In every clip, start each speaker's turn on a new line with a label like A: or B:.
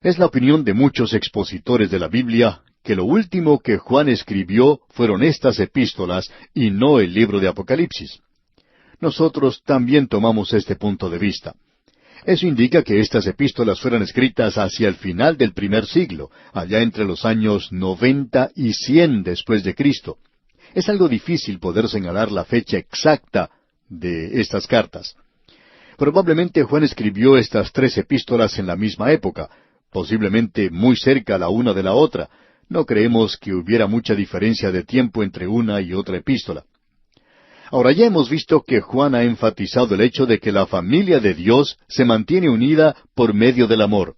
A: Es la opinión de muchos expositores de la Biblia que lo último que Juan escribió fueron estas epístolas y no el libro de Apocalipsis. Nosotros también tomamos este punto de vista. Eso indica que estas epístolas fueron escritas hacia el final del primer siglo, allá entre los años 90 y 100 después de Cristo. Es algo difícil poder señalar la fecha exacta de estas cartas. Probablemente Juan escribió estas tres epístolas en la misma época, posiblemente muy cerca la una de la otra. No creemos que hubiera mucha diferencia de tiempo entre una y otra epístola. Ahora ya hemos visto que Juan ha enfatizado el hecho de que la familia de Dios se mantiene unida por medio del amor,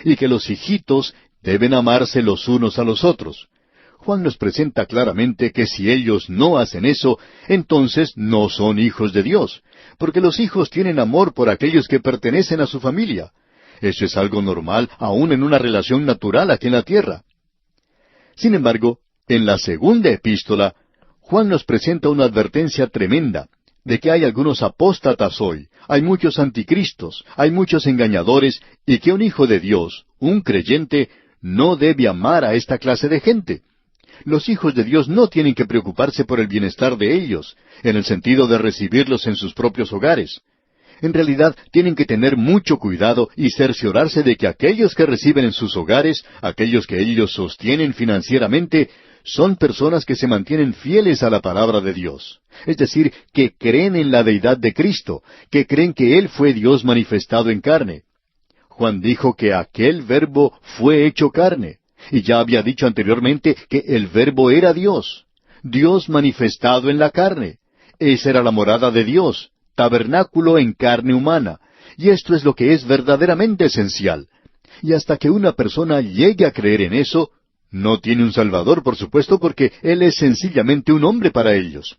A: y que los hijitos deben amarse los unos a los otros. Juan nos presenta claramente que si ellos no hacen eso, entonces no son hijos de Dios, porque los hijos tienen amor por aquellos que pertenecen a su familia. Eso es algo normal, aún en una relación natural aquí en la tierra. Sin embargo, en la segunda epístola, Juan nos presenta una advertencia tremenda de que hay algunos apóstatas hoy, hay muchos anticristos, hay muchos engañadores, y que un hijo de Dios, un creyente, no debe amar a esta clase de gente. Los hijos de Dios no tienen que preocuparse por el bienestar de ellos, en el sentido de recibirlos en sus propios hogares. En realidad, tienen que tener mucho cuidado y cerciorarse de que aquellos que reciben en sus hogares, aquellos que ellos sostienen financieramente, son personas que se mantienen fieles a la palabra de Dios. Es decir, que creen en la deidad de Cristo, que creen que Él fue Dios manifestado en carne. Juan dijo que aquel Verbo fue hecho carne, y ya había dicho anteriormente que el Verbo era Dios, Dios manifestado en la carne. Esa era la morada de Dios, tabernáculo en carne humana, y esto es lo que es verdaderamente esencial. Y hasta que una persona llegue a creer en eso, no tiene un Salvador, por supuesto, porque Él es sencillamente un hombre para ellos.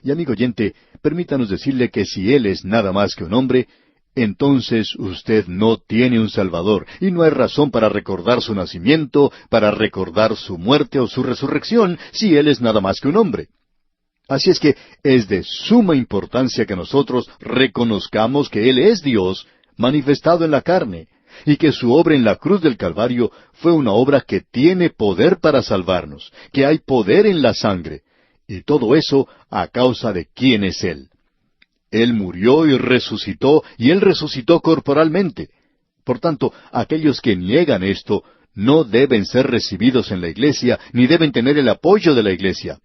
A: Y amigo oyente, permítanos decirle que si Él es nada más que un hombre, entonces usted no tiene un Salvador, y no hay razón para recordar su nacimiento, para recordar su muerte o su resurrección, si Él es nada más que un hombre. Así es que es de suma importancia que nosotros reconozcamos que Él es Dios, manifestado en la carne, y que su obra en la cruz del Calvario fue una obra que tiene poder para salvarnos, que hay poder en la sangre, y todo eso a causa de quién es Él. Él murió y Él resucitó corporalmente. Por tanto, aquellos que niegan esto no deben ser recibidos en la iglesia, ni deben tener el apoyo de la iglesia.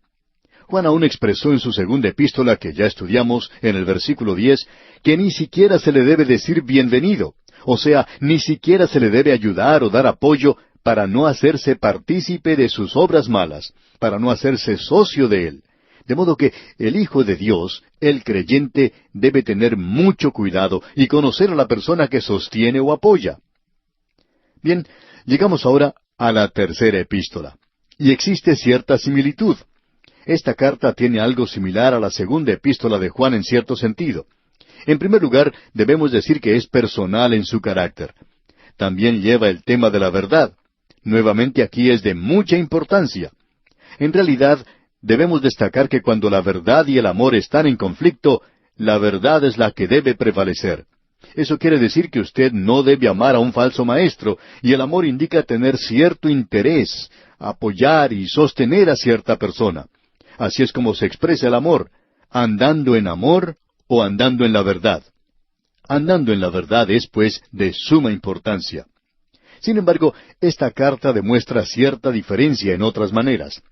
A: Juan aún expresó en su segunda epístola, que ya estudiamos, en el versículo 10, que ni siquiera se le debe decir bienvenido, o sea, ni siquiera se le debe ayudar o dar apoyo para no hacerse partícipe de sus obras malas, para no hacerse socio de él. De modo que el Hijo de Dios, el creyente, debe tener mucho cuidado y conocer a la persona que sostiene o apoya. Bien, llegamos ahora a la tercera epístola, y existe cierta similitud. Esta carta tiene algo similar a la segunda epístola de Juan en cierto sentido. En primer lugar, debemos decir que es personal en su carácter. También lleva el tema de la verdad. Nuevamente aquí es de mucha importancia. En realidad, debemos destacar que cuando la verdad y el amor están en conflicto, la verdad es la que debe prevalecer. Eso quiere decir que usted no debe amar a un falso maestro, y el amor indica tener cierto interés, apoyar y sostener a cierta persona. Así es como se expresa el amor, andando en amor o andando en la verdad. Andando en la verdad es, pues, de suma importancia. Sin embargo, esta carta demuestra cierta diferencia en otras maneras.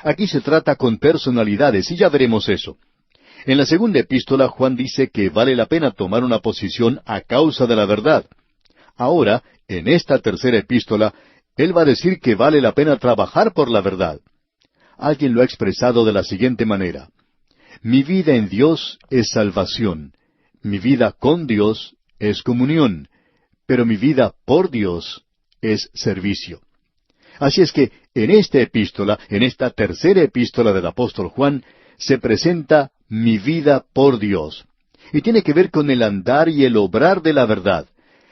A: Aquí se trata con personalidades, y ya veremos eso. En la segunda epístola, Juan dice que vale la pena tomar una posición a causa de la verdad. Ahora, en esta tercera epístola, él va a decir que vale la pena trabajar por la verdad. Alguien lo ha expresado de la siguiente manera: mi vida en Dios es salvación, mi vida con Dios es comunión, pero mi vida por Dios es servicio. Así es que en esta epístola, en esta tercera epístola del apóstol Juan, se presenta mi vida por Dios. Y tiene que ver con el andar y el obrar de la verdad.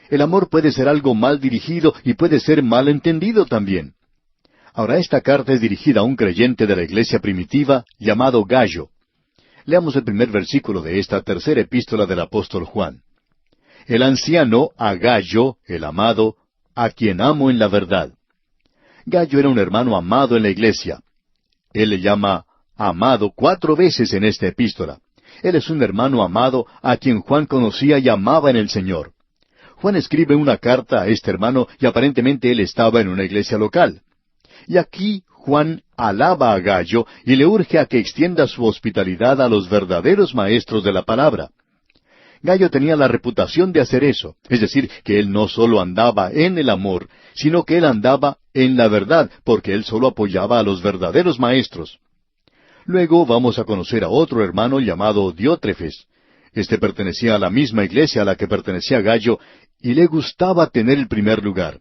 A: El amor puede ser algo mal dirigido y puede ser mal entendido también. Ahora, esta carta es dirigida a un creyente de la iglesia primitiva llamado Gallo. Leamos el primer versículo de esta tercera epístola del apóstol Juan. El anciano a Gallo, el amado, a quien amo en la verdad. Gallo era un hermano amado en la iglesia. Él le llama amado 4 veces en esta epístola. Él es un hermano amado a quien Juan conocía y amaba en el Señor. Juan escribe una carta a este hermano y aparentemente él estaba en una iglesia local. Y aquí Juan alaba a Gallo y le urge a que extienda su hospitalidad a los verdaderos maestros de la palabra. Gallo tenía la reputación de hacer eso, es decir, que él no solo andaba en el amor, sino que él andaba en la verdad, porque él solo apoyaba a los verdaderos maestros. Luego vamos a conocer a otro hermano llamado Diótrefes. Este pertenecía a la misma iglesia a la que pertenecía Gallo y le gustaba tener el primer lugar.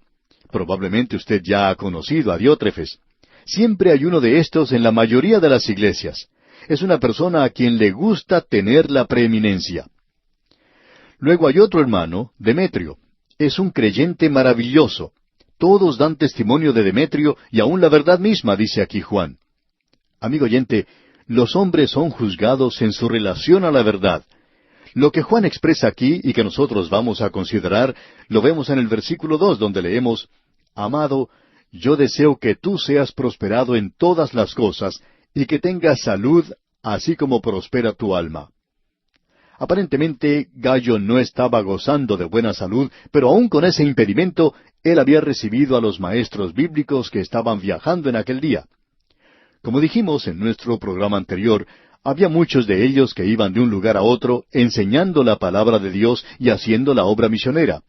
A: Probablemente usted ya ha conocido a Diótrefes. Siempre hay uno de estos en la mayoría de las iglesias. Es una persona a quien le gusta tener la preeminencia. Luego hay otro hermano, Demetrio. Es un creyente maravilloso. Todos dan testimonio de Demetrio y aún la verdad misma, dice aquí Juan. Amigo oyente, los hombres son juzgados en su relación a la verdad. Lo que Juan expresa aquí y que nosotros vamos a considerar, lo vemos en el versículo 2, donde leemos, Amado, yo deseo que tú seas prosperado en todas las cosas y que tengas salud, así como prospera tu alma. Aparentemente, Gallo no estaba gozando de buena salud, pero aun con ese impedimento, él había recibido a los maestros bíblicos que estaban viajando en aquel día. Como dijimos en nuestro programa anterior, había muchos de ellos que iban de un lugar a otro enseñando la palabra de Dios y haciendo la obra misionera.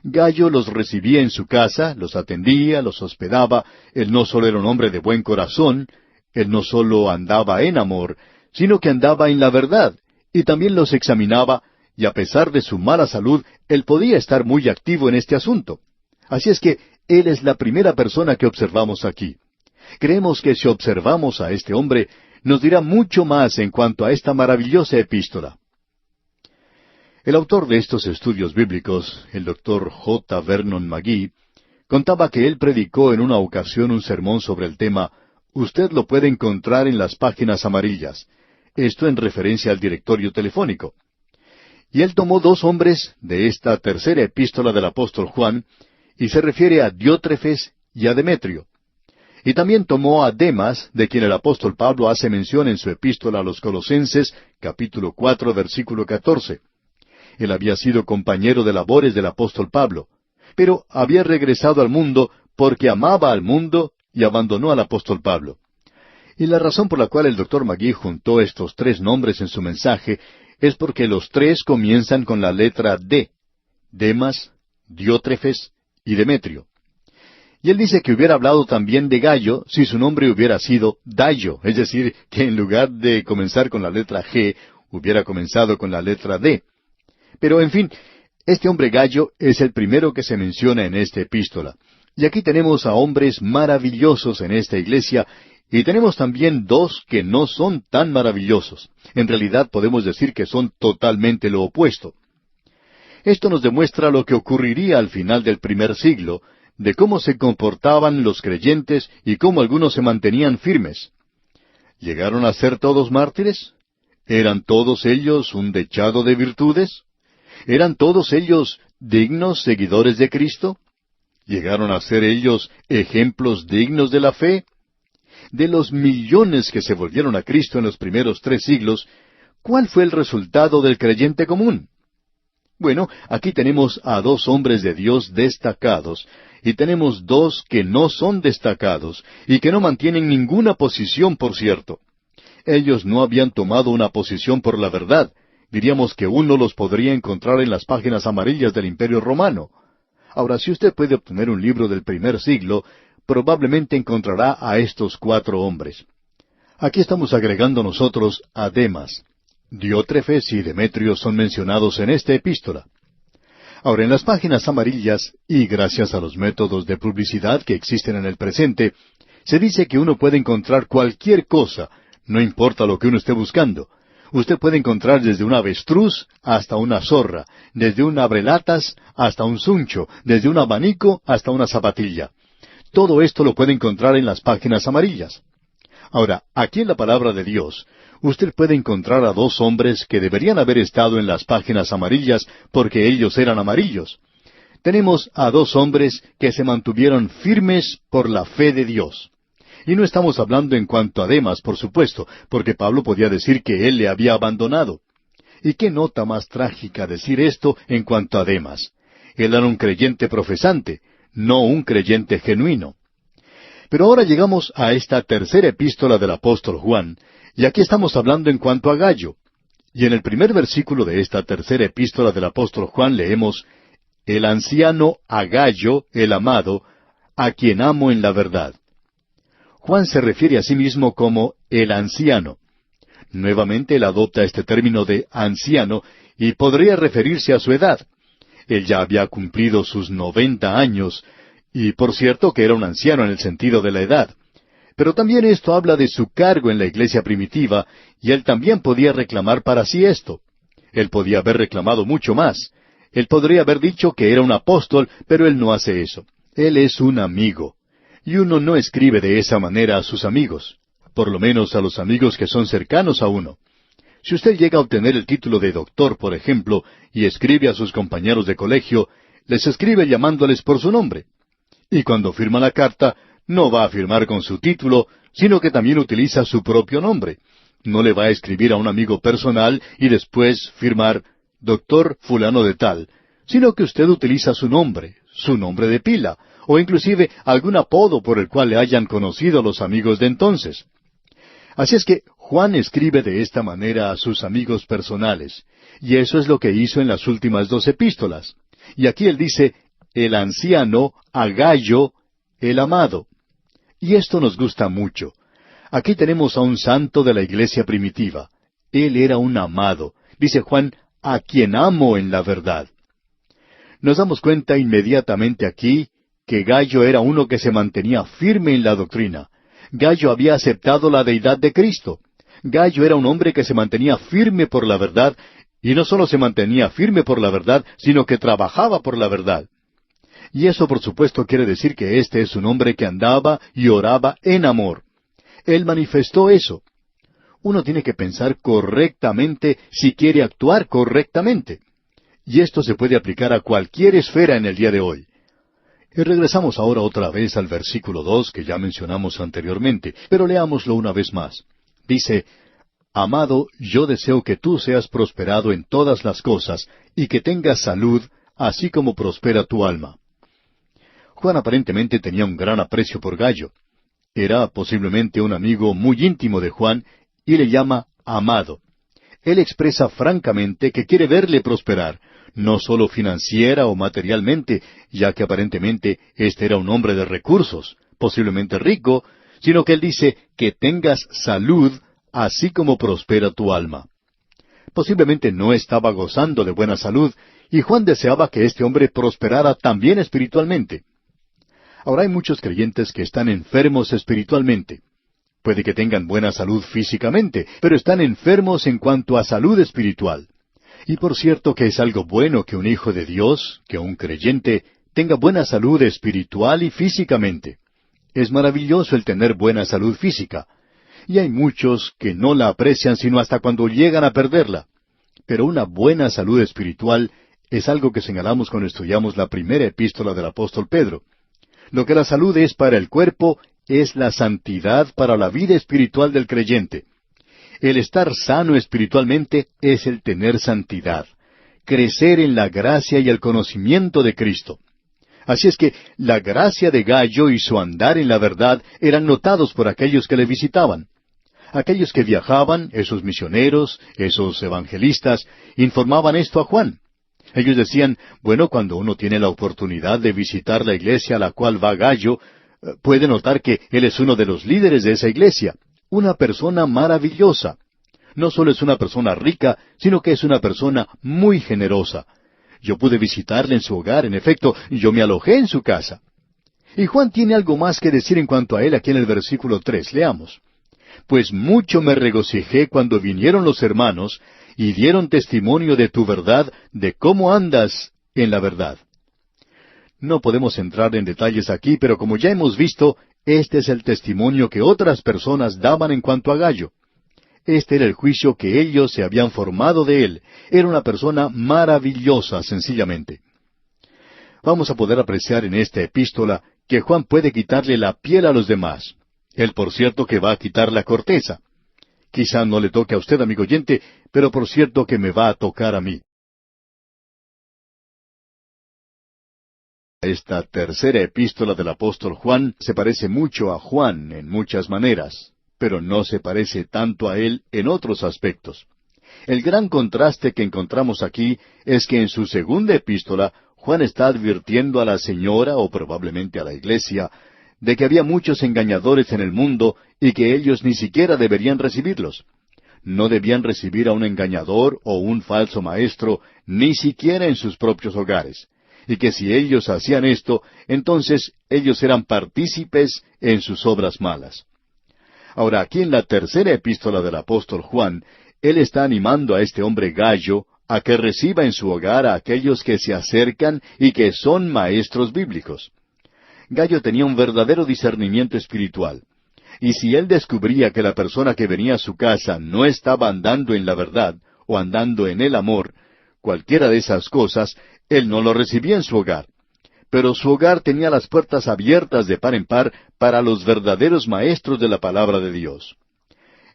A: Gallo los recibía en su casa, los atendía, los hospedaba. Él no solo era un hombre de buen corazón, él no solo andaba en amor, sino que andaba en la verdad, y también los examinaba, y a pesar de su mala salud, él podía estar muy activo en este asunto. Así es que él es la primera persona que observamos aquí. Creemos que si observamos a este hombre, nos dirá mucho más en cuanto a esta maravillosa epístola. El autor de estos estudios bíblicos, el Dr. J. Vernon McGee, contaba que él predicó en una ocasión un sermón sobre el tema «Usted lo puede encontrar en las páginas amarillas», esto en referencia al directorio telefónico. Y él tomó 2 hombres de esta tercera epístola del apóstol Juan, y se refiere a Diótrefes y a Demetrio. Y también tomó a Demas, de quien el apóstol Pablo hace mención en su epístola a los Colosenses, capítulo 4, versículo 14. Él había sido compañero de labores del apóstol Pablo, pero había regresado al mundo porque amaba al mundo y abandonó al apóstol Pablo. Y la razón por la cual el Dr. McGee juntó estos 3 nombres en su mensaje es porque los 3 comienzan con la letra D: Demas, Diótrefes y Demetrio. Y él dice que hubiera hablado también de Gallo si su nombre hubiera sido Dayo, es decir, que en lugar de comenzar con la letra G, hubiera comenzado con la letra D. Pero, en fin, este hombre Gallo es el primero que se menciona en esta epístola. Y aquí tenemos a hombres maravillosos en esta iglesia, y tenemos también 2 que no son tan maravillosos. En realidad podemos decir que son totalmente lo opuesto. Esto nos demuestra lo que ocurriría al final del primer siglo, de cómo se comportaban los creyentes y cómo algunos se mantenían firmes. ¿Llegaron a ser todos mártires? ¿Eran todos ellos un dechado de virtudes? ¿Eran todos ellos dignos seguidores de Cristo? ¿Llegaron a ser ellos ejemplos dignos de la fe? De los millones que se volvieron a Cristo en los primeros 3 siglos, ¿cuál fue el resultado del creyente común? Bueno, aquí tenemos a 2 hombres de Dios destacados, y tenemos 2 que no son destacados, y que no mantienen ninguna posición, por cierto. Ellos no habían tomado una posición por la verdad. Diríamos que uno los podría encontrar en las páginas amarillas del Imperio Romano. Ahora, si usted puede obtener un libro del primer siglo, probablemente encontrará a estos 4 hombres. Aquí estamos agregando nosotros a Demas. Diótrefes y Demetrio son mencionados en esta epístola. Ahora, en las páginas amarillas, y gracias a los métodos de publicidad que existen en el presente, se dice que uno puede encontrar cualquier cosa, no importa lo que uno esté buscando. Usted puede encontrar desde un avestruz hasta una zorra, desde un abrelatas hasta un suncho, desde un abanico hasta una zapatilla. Todo esto lo puede encontrar en las páginas amarillas. Ahora, aquí en la palabra de Dios, usted puede encontrar a 2 hombres que deberían haber estado en las páginas amarillas porque ellos eran amarillos. Tenemos a dos hombres que se mantuvieron firmes por la fe de Dios. Y no estamos hablando en cuanto a Demas, por supuesto, porque Pablo podía decir que él le había abandonado. ¿Y qué nota más trágica decir esto en cuanto a Demas? Él era un creyente profesante, no un creyente genuino. Pero ahora llegamos a esta tercera epístola del apóstol Juan, y aquí estamos hablando en cuanto a Gayo. Y en el primer versículo de esta tercera epístola del apóstol Juan leemos, el anciano a Gayo, el amado, a quien amo en la verdad. Juan se refiere a sí mismo como el anciano. Nuevamente él adopta este término de anciano y podría referirse a su edad. Él ya había cumplido sus 90 años, y por cierto que era un anciano en el sentido de la edad. Pero también esto habla de su cargo en la iglesia primitiva, y él también podía reclamar para sí esto. Él podía haber reclamado mucho más. Él podría haber dicho que era un apóstol, pero él no hace eso. Él es un amigo. Y uno no escribe de esa manera a sus amigos, por lo menos a los amigos que son cercanos a uno. Si usted llega a obtener el título de doctor, por ejemplo, y escribe a sus compañeros de colegio, les escribe llamándoles por su nombre. Y cuando firma la carta, no va a firmar con su título, sino que también utiliza su propio nombre. No le va a escribir a un amigo personal y después firmar doctor fulano de tal, sino que usted utiliza su nombre de pila, o inclusive algún apodo por el cual le hayan conocido los amigos de entonces. Así es que Juan escribe de esta manera a sus amigos personales, y eso es lo que hizo en las últimas dos epístolas. Y aquí él dice, el anciano a Gayo, el amado. Y esto nos gusta mucho. Aquí tenemos a un santo de la iglesia primitiva. Él era un amado. Dice Juan, a quien amo en la verdad. Nos damos cuenta inmediatamente aquí que Gayo era uno que se mantenía firme en la doctrina. Gayo había aceptado la deidad de Cristo. Gayo era un hombre que se mantenía firme por la verdad, y no solo se mantenía firme por la verdad, sino que trabajaba por la verdad. Y eso por supuesto quiere decir que este es un hombre que andaba y oraba en amor. Él manifestó eso. Uno tiene que pensar correctamente si quiere actuar correctamente. Y esto se puede aplicar a cualquier esfera en el día de hoy. Y regresamos ahora otra vez al versículo 2 que ya mencionamos anteriormente, pero leámoslo una vez más. Dice, amado, yo deseo que tú seas prosperado en todas las cosas y que tengas salud, así como prospera tu alma. Juan aparentemente tenía un gran aprecio por Gayo. Era posiblemente un amigo muy íntimo de Juan y le llama amado. Él expresa francamente que quiere verle prosperar, no solo financiera o materialmente, ya que aparentemente este era un hombre de recursos, posiblemente rico, sino que él dice que tengas salud, así como prospera tu alma. Posiblemente no estaba gozando de buena salud, y Juan deseaba que este hombre prosperara también espiritualmente. Ahora hay muchos creyentes que están enfermos espiritualmente. Puede que tengan buena salud físicamente, pero están enfermos en cuanto a salud espiritual. Y por cierto que es algo bueno que un hijo de Dios, que un creyente, tenga buena salud espiritual y físicamente. Es maravilloso el tener buena salud física. Y hay muchos que no la aprecian sino hasta cuando llegan a perderla. Pero una buena salud espiritual es algo que señalamos cuando estudiamos la primera epístola del apóstol Pedro. Lo que la salud es para el cuerpo es la santidad para la vida espiritual del creyente. El estar sano espiritualmente es el tener santidad, crecer en la gracia y el conocimiento de Cristo. Así es que la gracia de Gayo y su andar en la verdad eran notados por aquellos que le visitaban. Aquellos que viajaban, esos misioneros, esos evangelistas, informaban esto a Juan. Ellos decían, bueno, cuando uno tiene la oportunidad de visitar la iglesia a la cual va Gayo, puede notar que él es uno de los líderes de esa iglesia, una persona maravillosa. No solo es una persona rica, sino que es una persona muy generosa. Yo pude visitarle en su hogar, en efecto, yo me alojé en su casa. Y Juan tiene algo más que decir en cuanto a él aquí en el versículo 3. Leamos. Pues mucho me regocijé cuando vinieron los hermanos y dieron testimonio de tu verdad, de cómo andas en la verdad. No podemos entrar en detalles aquí, pero como ya hemos visto, este es el testimonio que otras personas daban en cuanto a Gayo. Este era el juicio que ellos se habían formado de él. Era una persona maravillosa, sencillamente. Vamos a poder apreciar en esta epístola que Juan puede quitarle la piel a los demás. Él, por cierto, que va a quitar la corteza. Quizá no le toque a usted, amigo oyente, pero por cierto que me va a tocar a mí. Esta tercera epístola del apóstol Juan se parece mucho a Juan en muchas maneras, pero no se parece tanto a él en otros aspectos. El gran contraste que encontramos aquí es que en su segunda epístola Juan está advirtiendo a la señora, o probablemente a la iglesia, de que había muchos engañadores en el mundo y que ellos ni siquiera deberían recibirlos. No debían recibir a un engañador o un falso maestro, ni siquiera en sus propios hogares. Y que si ellos hacían esto, entonces ellos eran partícipes en sus obras malas. Ahora, aquí en la tercera epístola del apóstol Juan, él está animando a este hombre Gallo a que reciba en su hogar a aquellos que se acercan y que son maestros bíblicos. Gallo tenía un verdadero discernimiento espiritual. Y si él descubría que la persona que venía a su casa no estaba andando en la verdad, o andando en el amor, cualquiera de esas cosas, él no lo recibía en su hogar. Pero su hogar tenía las puertas abiertas de par en par para los verdaderos maestros de la palabra de Dios.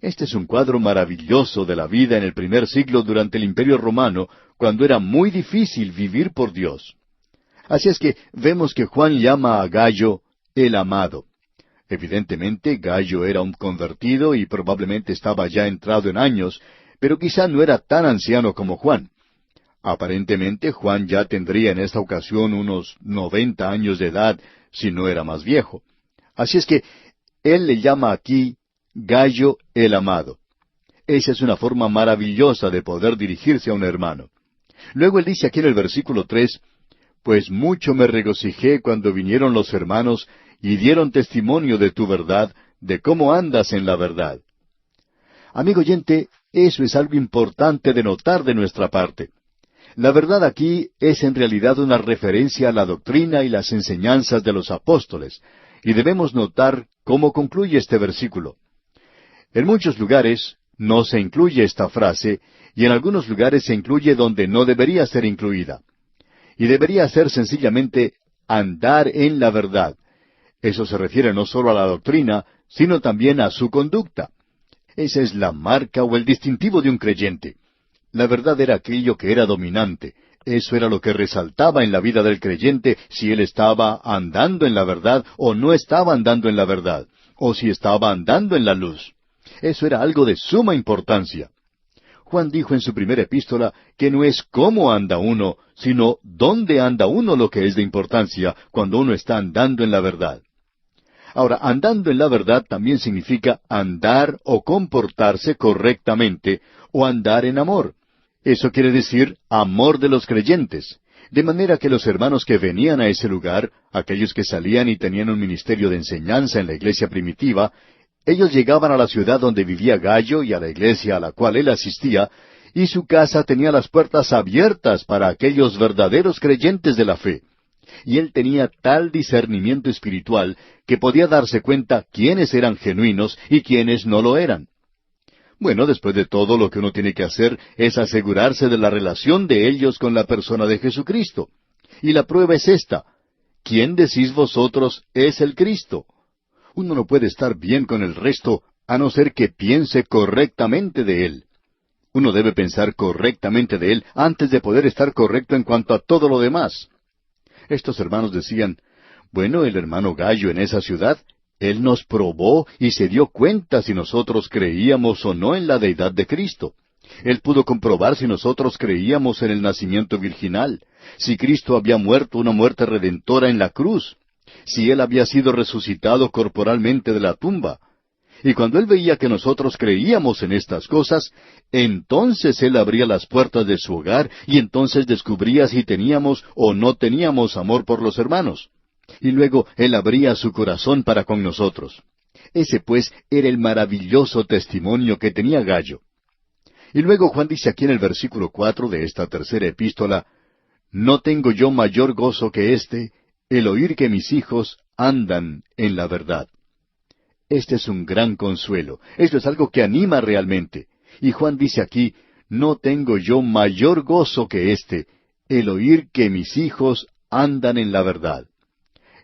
A: Este es un cuadro maravilloso de la vida en el primer siglo durante el Imperio Romano, cuando era muy difícil vivir por Dios. Así es que vemos que Juan llama a Gallo el amado. Evidentemente, Gallo era un convertido y probablemente estaba ya entrado en años, pero quizá no era tan anciano como Juan. Aparentemente, Juan ya tendría en esta ocasión unos 90 años de edad, si no era más viejo. Así es que él le llama aquí Gallo el amado. Esa es una forma maravillosa de poder dirigirse a un hermano. Luego él dice aquí en el versículo 3, pues mucho me regocijé cuando vinieron los hermanos y dieron testimonio de tu verdad, de cómo andas en la verdad. Amigo oyente, eso es algo importante de notar de nuestra parte. La verdad aquí es en realidad una referencia a la doctrina y las enseñanzas de los apóstoles, y debemos notar cómo concluye este versículo. En muchos lugares no se incluye esta frase, y en algunos lugares se incluye donde no debería ser incluida. Y debería ser sencillamente andar en la verdad. Eso se refiere no solo a la doctrina, sino también a su conducta. Esa es la marca o el distintivo de un creyente. La verdad era aquello que era dominante. Eso era lo que resaltaba en la vida del creyente si él estaba andando en la verdad o no estaba andando en la verdad, o si estaba andando en la luz. Eso era algo de suma importancia. Juan dijo en su primera epístola que no es cómo anda uno, sino dónde anda uno lo que es de importancia cuando uno está andando en la verdad. Ahora, andando en la verdad también significa andar o comportarse correctamente, o andar en amor. Eso quiere decir amor de los creyentes. De manera que los hermanos que venían a ese lugar, aquellos que salían y tenían un ministerio de enseñanza en la iglesia primitiva, ellos llegaban a la ciudad donde vivía Gallo y a la iglesia a la cual él asistía, y su casa tenía las puertas abiertas para aquellos verdaderos creyentes de la fe. Y él tenía tal discernimiento espiritual que podía darse cuenta quiénes eran genuinos y quiénes no lo eran. Bueno, después de todo, lo que uno tiene que hacer es asegurarse de la relación de ellos con la persona de Jesucristo. Y la prueba es esta: ¿quién decís vosotros es el Cristo? Uno no puede estar bien con el resto a no ser que piense correctamente de él. Uno debe pensar correctamente de él antes de poder estar correcto en cuanto a todo lo demás. Estos hermanos decían, bueno, el hermano Gallo en esa ciudad, él nos probó y se dio cuenta si nosotros creíamos o no en la deidad de Cristo. Él pudo comprobar si nosotros creíamos en el nacimiento virginal, si Cristo había muerto una muerte redentora en la cruz, si Él había sido resucitado corporalmente de la tumba. Y cuando Él veía que nosotros creíamos en estas cosas, entonces Él abría las puertas de su hogar y entonces descubría si teníamos o no teníamos amor por los hermanos. Y luego Él abría su corazón para con nosotros. Ese pues era el maravilloso testimonio que tenía Gallo. Y luego Juan dice aquí en el versículo 4 de esta tercera epístola, «No tengo yo mayor gozo que este, el oír que mis hijos andan en la verdad». Este es un gran consuelo. Esto es algo que anima realmente. Y Juan dice aquí, «No tengo yo mayor gozo que este, el oír que mis hijos andan en la verdad.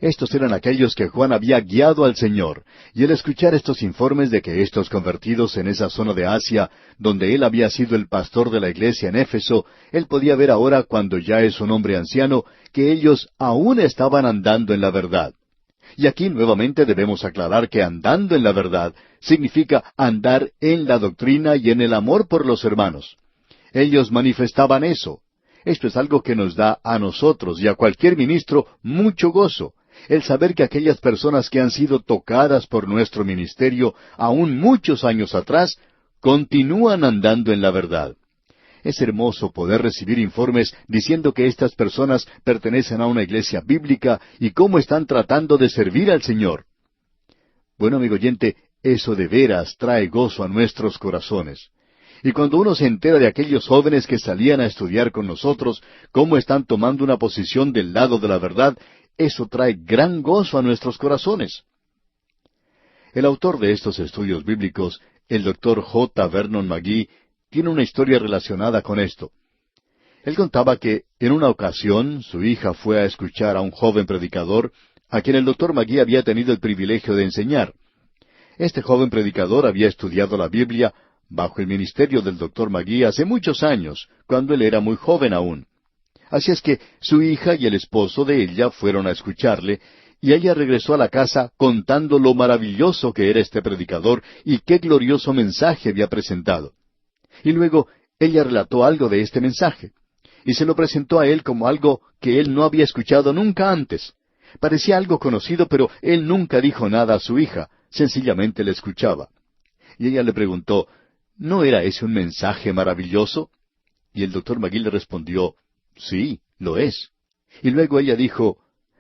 A: Estos eran aquellos que Juan había guiado al Señor, y al escuchar estos informes de que estos convertidos en esa zona de Asia, donde él había sido el pastor de la iglesia en Éfeso, él podía ver ahora, cuando ya es un hombre anciano, que ellos aún estaban andando en la verdad. Y aquí nuevamente debemos aclarar que andando en la verdad significa andar en la doctrina y en el amor por los hermanos. Ellos manifestaban eso. Esto es algo que nos da a nosotros y a cualquier ministro mucho gozo, el saber que aquellas personas que han sido tocadas por nuestro ministerio aún muchos años atrás, continúan andando en la verdad. Es hermoso poder recibir informes diciendo que estas personas pertenecen a una iglesia bíblica y cómo están tratando de servir al Señor. Bueno, amigo oyente, eso de veras trae gozo a nuestros corazones. Y cuando uno se entera de aquellos jóvenes que salían a estudiar con nosotros, cómo están tomando una posición del lado de la verdad, eso trae gran gozo a nuestros corazones. El autor de estos estudios bíblicos, el Dr. J. Vernon McGee, tiene una historia relacionada con esto. Él contaba que, en una ocasión, su hija fue a escuchar a un joven predicador, a quien el Dr. McGee había tenido el privilegio de enseñar. Este joven predicador había estudiado la Biblia bajo el ministerio del Dr. McGee hace muchos años, cuando él era muy joven aún. Así es que su hija y el esposo de ella fueron a escucharle, y ella regresó a la casa contando lo maravilloso que era este predicador y qué glorioso mensaje había presentado. Y luego ella relató algo de este mensaje, y se lo presentó a él como algo que él no había escuchado nunca antes. Parecía algo conocido, pero él nunca dijo nada a su hija, sencillamente le escuchaba. Y ella le preguntó, ¿no era ese un mensaje maravilloso? Y el Dr. McGee le respondió, sí, lo es. Y luego ella dijo,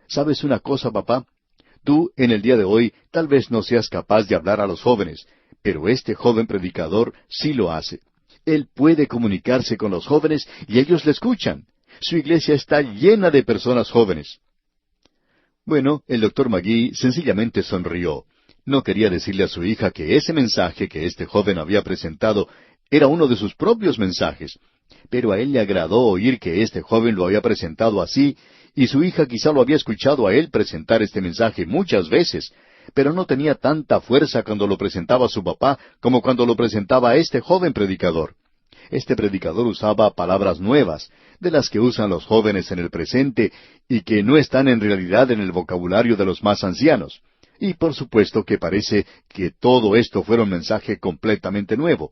A: ¿sabes una cosa, papá? Tú, en el día de hoy, tal vez no seas capaz de hablar a los jóvenes, pero este joven predicador sí lo hace. Él puede comunicarse con los jóvenes y ellos le escuchan. Su iglesia está llena de personas jóvenes. Bueno, el Dr. McGee sencillamente sonrió. No quería decirle a su hija que ese mensaje que este joven había presentado era uno de sus propios mensajes, pero a él le agradó oír que este joven lo había presentado así, y su hija quizá lo había escuchado a él presentar este mensaje muchas veces, pero no tenía tanta fuerza cuando lo presentaba a su papá como cuando lo presentaba a este joven predicador. Este predicador usaba palabras nuevas, de las que usan los jóvenes en el presente y que no están en realidad en el vocabulario de los más ancianos. Y por supuesto que parece que todo esto fuera un mensaje completamente nuevo.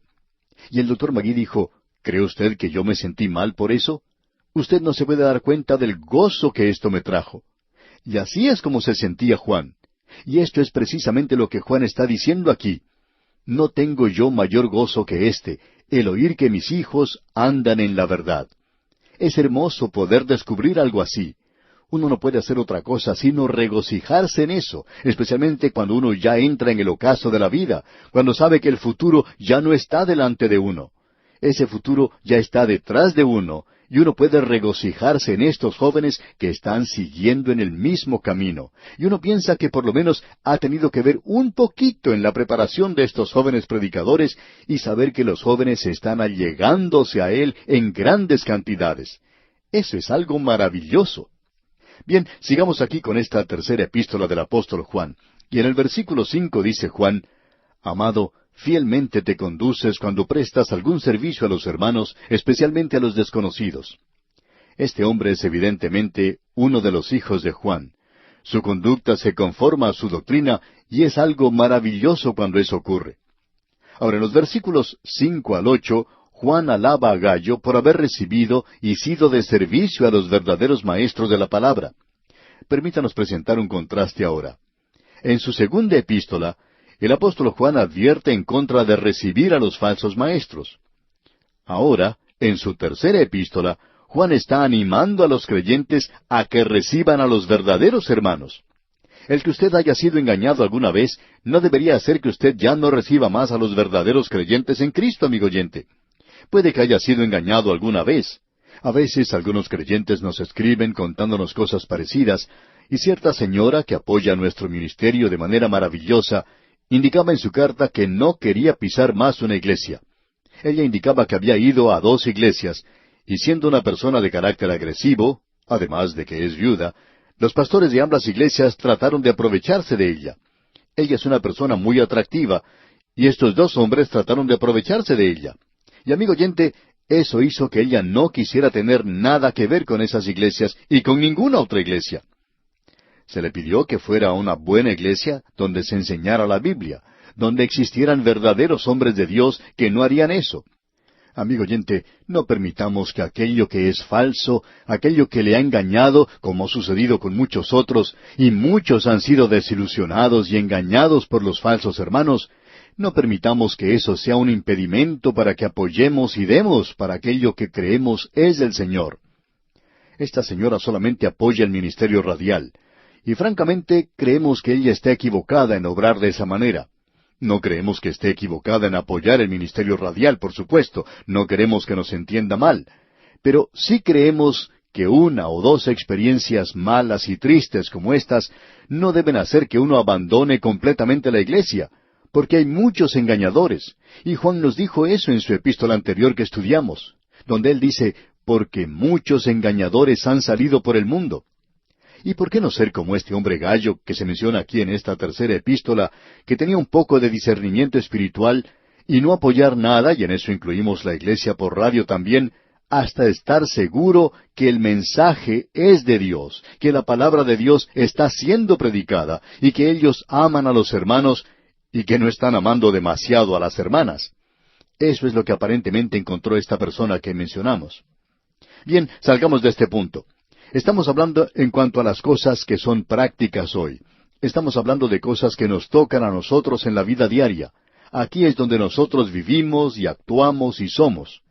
A: Y el Dr. McGee dijo, ¿cree usted que yo me sentí mal por eso? Usted no se puede dar cuenta del gozo que esto me trajo. Y así es como se sentía Juan. Y esto es precisamente lo que Juan está diciendo aquí. No tengo yo mayor gozo que este, el oír que mis hijos andan en la verdad. Es hermoso poder descubrir algo así. Uno no puede hacer otra cosa sino regocijarse en eso, especialmente cuando uno ya entra en el ocaso de la vida, cuando sabe que el futuro ya no está delante de uno. Ese futuro ya está detrás de uno, y uno puede regocijarse en estos jóvenes que están siguiendo en el mismo camino. Y uno piensa que por lo menos ha tenido que ver un poquito en la preparación de estos jóvenes predicadores y saber que los jóvenes están allegándose a él en grandes cantidades. Eso es algo maravilloso. Bien, sigamos aquí con esta tercera epístola del apóstol Juan. Y en el versículo 5 dice Juan, Amado, fielmente te conduces cuando prestas algún servicio a los hermanos, especialmente a los desconocidos. Este hombre es evidentemente uno de los hijos de Juan. Su conducta se conforma a su doctrina y es algo maravilloso cuando eso ocurre. Ahora, en los versículos 5 al 8, Juan alaba a Gallo por haber recibido y sido de servicio a los verdaderos maestros de la palabra. Permítanos presentar un contraste ahora. En su segunda epístola, el apóstol Juan advierte en contra de recibir a los falsos maestros. Ahora, en su tercera epístola, Juan está animando a los creyentes a que reciban a los verdaderos hermanos. El que usted haya sido engañado alguna vez no debería hacer que usted ya no reciba más a los verdaderos creyentes en Cristo, amigo oyente. Puede que haya sido engañado alguna vez. A veces algunos creyentes nos escriben contándonos cosas parecidas, y cierta señora que apoya nuestro ministerio de manera maravillosa indicaba en su carta que no quería pisar más una iglesia. Ella indicaba que había ido a 2 iglesias, y siendo una persona de carácter agresivo, Además de que es viuda, los pastores de ambas iglesias trataron de aprovecharse de ella. Ella es una persona muy atractiva, y estos dos hombres trataron de aprovecharse de ella. Y amigo oyente, eso hizo que ella no quisiera tener nada que ver con esas iglesias y con ninguna otra iglesia. Se le pidió que fuera a una buena iglesia donde se enseñara la Biblia, donde existieran verdaderos hombres de Dios que no harían eso. Amigo oyente, no permitamos que aquello que es falso, aquello que le ha engañado, como ha sucedido con muchos otros, y muchos han sido desilusionados y engañados por los falsos hermanos, no permitamos que eso sea un impedimento para que apoyemos y demos para aquello que creemos es del Señor. Esta señora solamente apoya el ministerio radial, y francamente creemos que ella está equivocada en obrar de esa manera. No creemos que esté equivocada en apoyar el ministerio radial, por supuesto, no queremos que nos entienda mal, pero sí creemos que una o dos experiencias malas y tristes como estas no deben hacer que uno abandone completamente la iglesia, porque hay muchos engañadores, y Juan nos dijo eso en su epístola anterior que estudiamos, donde él dice, porque muchos engañadores han salido por el mundo. ¿Y por qué no ser como este hombre Gallo que se menciona aquí en esta tercera epístola, que tenía un poco de discernimiento espiritual, y no apoyar nada, y en eso incluimos la iglesia por radio también, hasta estar seguro que el mensaje es de Dios, que la palabra de Dios está siendo predicada, y que ellos aman a los hermanos, y que no están amando demasiado a las hermanas? Eso es lo que aparentemente encontró esta persona que mencionamos. Bien, salgamos de este punto. Estamos hablando en cuanto a las cosas que son prácticas hoy. Estamos hablando de cosas que nos tocan a nosotros en la vida diaria. Aquí es donde nosotros vivimos y actuamos y somos.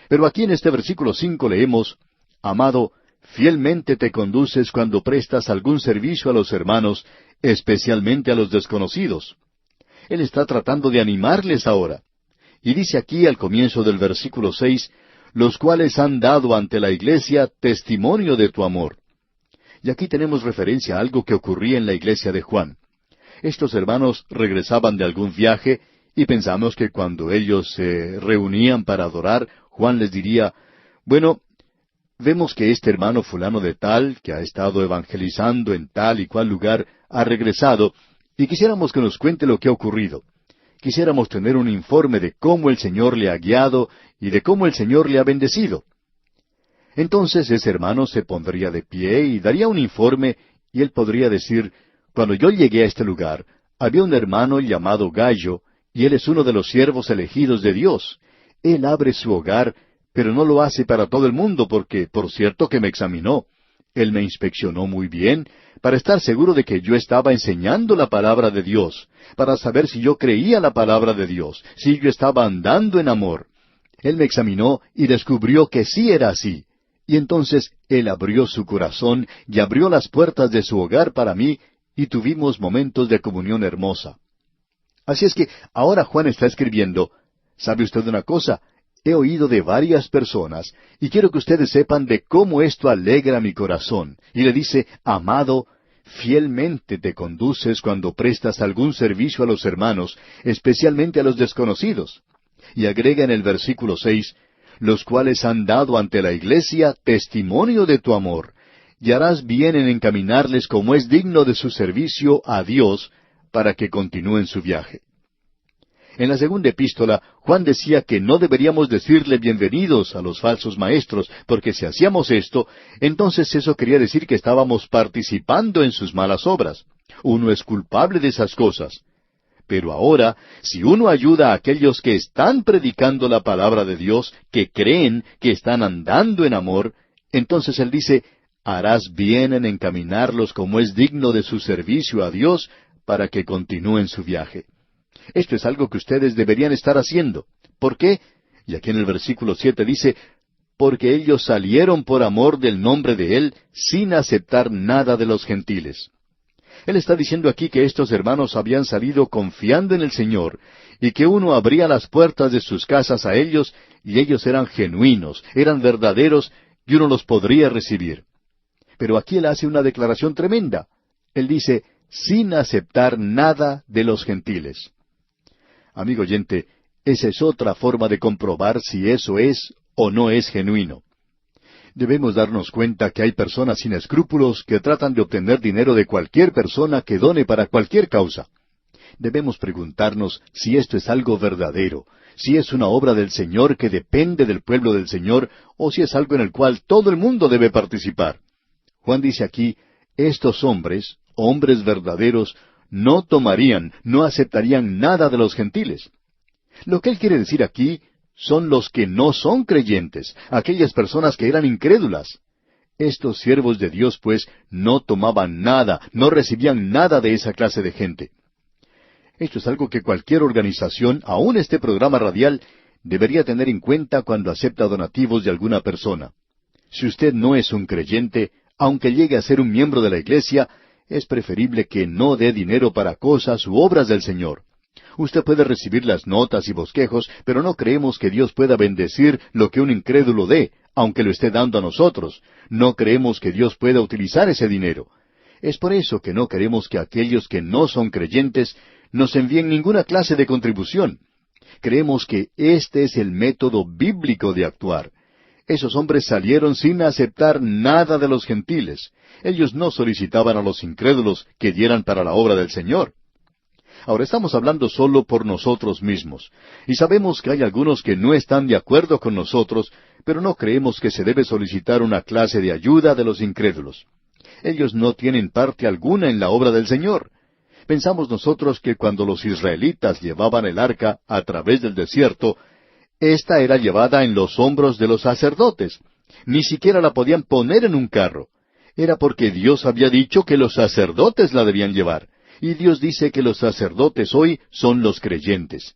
A: Pero aquí en este versículo 5 leemos, Amado, fielmente te conduces cuando prestas algún servicio a los hermanos, especialmente a los desconocidos. Él está tratando de animarles ahora. Y dice aquí al comienzo del versículo 6, los cuales han dado ante la iglesia testimonio de tu amor. Y aquí tenemos referencia a algo que ocurría en la iglesia de Juan. Estos hermanos regresaban de algún viaje y pensamos que cuando ellos se reunían para adorar, Juan les diría, bueno, vemos que este hermano fulano de tal, que ha estado evangelizando en tal y cual lugar, ha regresado, y quisiéramos que nos cuente lo que ha ocurrido. Quisiéramos tener un informe de cómo el Señor le ha guiado y de cómo el Señor le ha bendecido. Entonces ese hermano se pondría de pie y daría un informe, y él podría decir, cuando yo llegué a este lugar, había un hermano llamado Gallo, y él es uno de los siervos elegidos de Dios. Él abre su hogar, pero no lo hace para todo el mundo, porque, por cierto, que me examinó. Él me inspeccionó muy bien, para estar seguro de que yo estaba enseñando la palabra de Dios, para saber si yo creía la palabra de Dios, si yo estaba andando en amor. Él me examinó y descubrió que sí era así. Y entonces Él abrió su corazón y abrió las puertas de su hogar para mí, y tuvimos momentos de comunión hermosa. Así es que ahora Juan está escribiendo, ¿sabe usted una cosa? He oído de varias personas, y quiero que ustedes sepan de cómo esto alegra mi corazón. Y le dice, Amado, fielmente te conduces cuando prestas algún servicio a los hermanos, especialmente a los desconocidos. Y agrega en el versículo 6, los cuales han dado ante la iglesia testimonio de tu amor, y harás bien en encaminarles como es digno de su servicio a Dios, para que continúen su viaje. En la segunda epístola, Juan decía que no deberíamos decirle bienvenidos a los falsos maestros, porque si hacíamos esto, entonces eso quería decir que estábamos participando en sus malas obras. Uno es culpable de esas cosas. Pero ahora, si uno ayuda a aquellos que están predicando la palabra de Dios, que creen, que están andando en amor, entonces él dice, harás bien en encaminarlos como es digno de su servicio a Dios, para que continúen su viaje. Esto es algo que ustedes deberían estar haciendo. ¿Por qué? Y aquí en el versículo 7 dice, porque ellos salieron por amor del nombre de Él, sin aceptar nada de los gentiles. Él está diciendo aquí que estos hermanos habían salido confiando en el Señor, y que uno abría las puertas de sus casas a ellos, y ellos eran genuinos, eran verdaderos, y uno los podría recibir. Pero aquí él hace una declaración tremenda. Él dice, sin aceptar nada de los gentiles. Amigo oyente, esa es otra forma de comprobar si eso es o no es genuino. Debemos darnos cuenta que hay personas sin escrúpulos que tratan de obtener dinero de cualquier persona que done para cualquier causa. Debemos preguntarnos si esto es algo verdadero, si es una obra del Señor que depende del pueblo del Señor, o si es algo en el cual todo el mundo debe participar. Juan dice aquí, estos hombres, hombres verdaderos, no tomarían, no aceptarían nada de los gentiles. Lo que él quiere decir aquí son los que no son creyentes, aquellas personas que eran incrédulas. Estos siervos de Dios, pues, no tomaban nada, no recibían nada de esa clase de gente. Esto es algo que cualquier organización, aun este programa radial, debería tener en cuenta cuando acepta donativos de alguna persona. Si usted no es un creyente, aunque llegue a ser un miembro de la iglesia, es preferible que no dé dinero para cosas u obras del Señor. Usted puede recibir las notas y bosquejos, pero no creemos que Dios pueda bendecir lo que un incrédulo dé, aunque lo esté dando a nosotros. No creemos que Dios pueda utilizar ese dinero. Es por eso que no queremos que aquellos que no son creyentes nos envíen ninguna clase de contribución. Creemos que este es el método bíblico de actuar. Esos hombres salieron sin aceptar nada de los gentiles. Ellos no solicitaban a los incrédulos que dieran para la obra del Señor. Ahora estamos hablando solo por nosotros mismos, y sabemos que hay algunos que no están de acuerdo con nosotros, pero no creemos que se debe solicitar una clase de ayuda de los incrédulos. Ellos no tienen parte alguna en la obra del Señor. Pensamos nosotros que cuando los israelitas llevaban el arca a través del desierto, ésta era llevada en los hombros de los sacerdotes. Ni siquiera la podían poner en un carro. Era porque Dios había dicho que los sacerdotes la debían llevar. Y Dios dice que los sacerdotes hoy son los creyentes.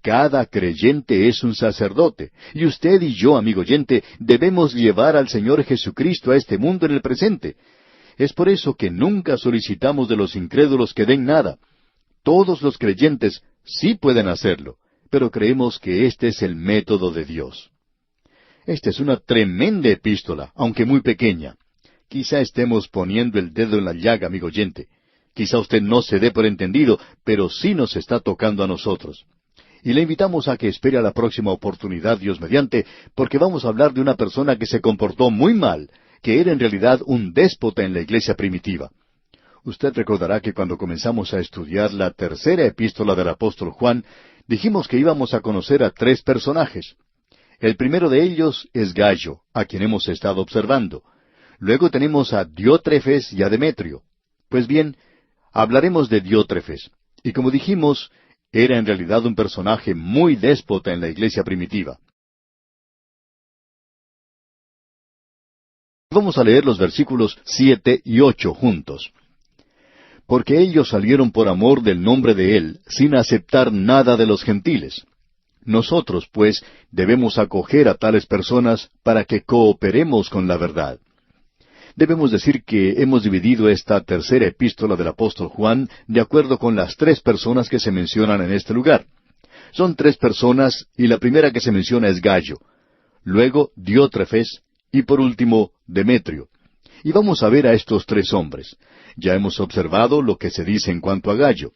A: Cada creyente es un sacerdote. Y usted y yo, amigo oyente, debemos llevar al Señor Jesucristo a este mundo en el presente. Es por eso que nunca solicitamos de los incrédulos que den nada. Todos los creyentes sí pueden hacerlo, pero creemos que este es el método de Dios. Esta es una tremenda epístola, aunque muy pequeña. Quizá estemos poniendo el dedo en la llaga, amigo oyente. Quizá usted no se dé por entendido, pero sí nos está tocando a nosotros. Y le invitamos a que espere a la próxima oportunidad, Dios mediante, porque vamos a hablar de una persona que se comportó muy mal, que era en realidad un déspota en la iglesia primitiva. Usted recordará que cuando comenzamos a estudiar la tercera epístola del apóstol Juan, dijimos que íbamos a conocer a tres personajes. El primero de ellos es Gallo, a quien hemos estado observando. Luego tenemos a Diótrefes y a Demetrio. Pues bien, hablaremos de Diótrefes. Y como dijimos, era en realidad un personaje muy déspota en la iglesia primitiva. Vamos a leer los versículos 7 y 8 juntos. Porque ellos salieron por amor del nombre de Él, sin aceptar nada de los gentiles. Nosotros, pues, debemos acoger a tales personas para que cooperemos con la verdad. Debemos decir que hemos dividido esta tercera epístola del apóstol Juan de acuerdo con las tres personas que se mencionan en este lugar. Son tres personas y la primera que se menciona es Gallo, luego Diótrefes y por último Demetrio. Y vamos a ver a estos tres hombres. Ya hemos observado lo que se dice en cuanto a Gallo.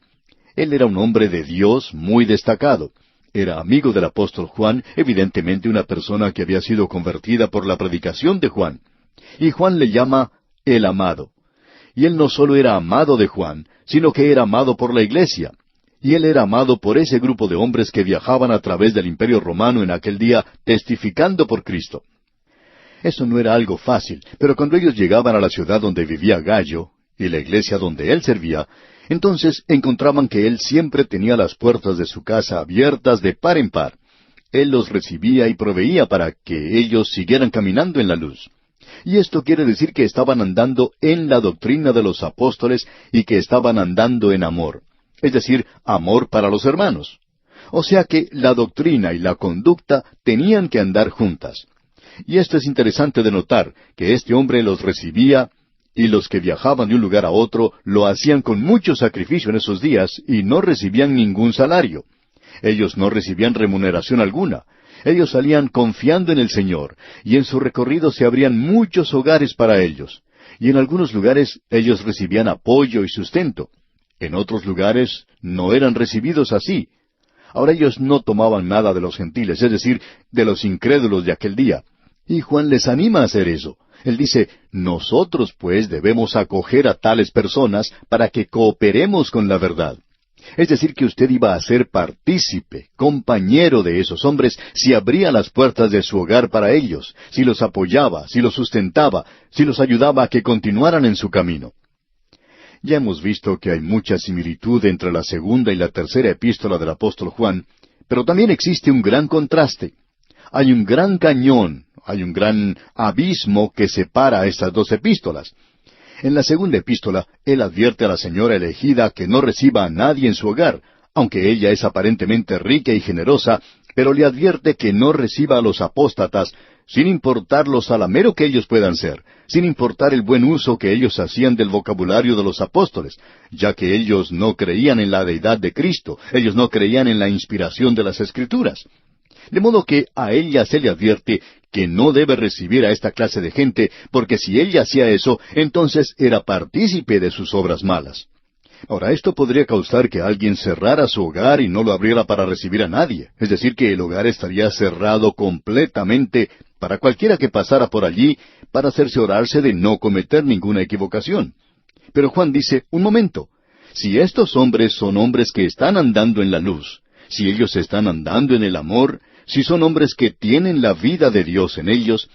A: Él era un hombre de Dios muy destacado. Era amigo del apóstol Juan, evidentemente una persona que había sido convertida por la predicación de Juan. Y Juan le llama el amado. Y él no solo era amado de Juan, sino que era amado por la iglesia. Y él era amado por ese grupo de hombres que viajaban a través del Imperio Romano en aquel día, testificando por Cristo. Eso no era algo fácil, pero cuando ellos llegaban a la ciudad donde vivía Gallo, y la iglesia donde él servía, entonces encontraban que él siempre tenía las puertas de su casa abiertas de par en par. Él los recibía y proveía para que ellos siguieran caminando en la luz. Y esto quiere decir que estaban andando en la doctrina de los apóstoles y que estaban andando en amor, es decir, amor para los hermanos. O sea que la doctrina y la conducta tenían que andar juntas. Y esto es interesante de notar, que este hombre los recibía, y los que viajaban de un lugar a otro lo hacían con mucho sacrificio en esos días y no recibían ningún salario. Ellos no recibían remuneración alguna. Ellos salían confiando en el Señor, y en su recorrido se abrían muchos hogares para ellos. Y en algunos lugares ellos recibían apoyo y sustento. En otros lugares no eran recibidos así. Ahora ellos no tomaban nada de los gentiles, es decir, de los incrédulos de aquel día. Y Juan les anima a hacer eso. Él dice, nosotros pues debemos acoger a tales personas para que cooperemos con la verdad. Es decir, que usted iba a ser partícipe, compañero de esos hombres, si abría las puertas de su hogar para ellos, si los apoyaba, si los sustentaba, si los ayudaba a que continuaran en su camino. Ya hemos visto que hay mucha similitud entre la segunda y la tercera epístola del apóstol Juan, pero también existe un gran contraste. Hay un gran cañón, hay un gran abismo que separa estas dos epístolas. En la segunda epístola, él advierte a la señora elegida que no reciba a nadie en su hogar, aunque ella es aparentemente rica y generosa, pero le advierte que no reciba a los apóstatas, sin importar lo salamero que ellos puedan ser, sin importar el buen uso que ellos hacían del vocabulario de los apóstoles, ya que ellos no creían en la deidad de Cristo, ellos no creían en la inspiración de las Escrituras. De modo que a ella se le advierte que no debe recibir a esta clase de gente, porque si ella hacía eso, entonces era partícipe de sus obras malas. Ahora, esto podría causar que alguien cerrara su hogar y no lo abriera para recibir a nadie. Es decir, que el hogar estaría cerrado completamente para cualquiera que pasara por allí para cerciorarse de no cometer ninguna equivocación. Pero Juan dice, un momento, si estos hombres son hombres que están andando en la luz, si ellos están andando en el amor, si son hombres que tienen la vida de Dios en ellos,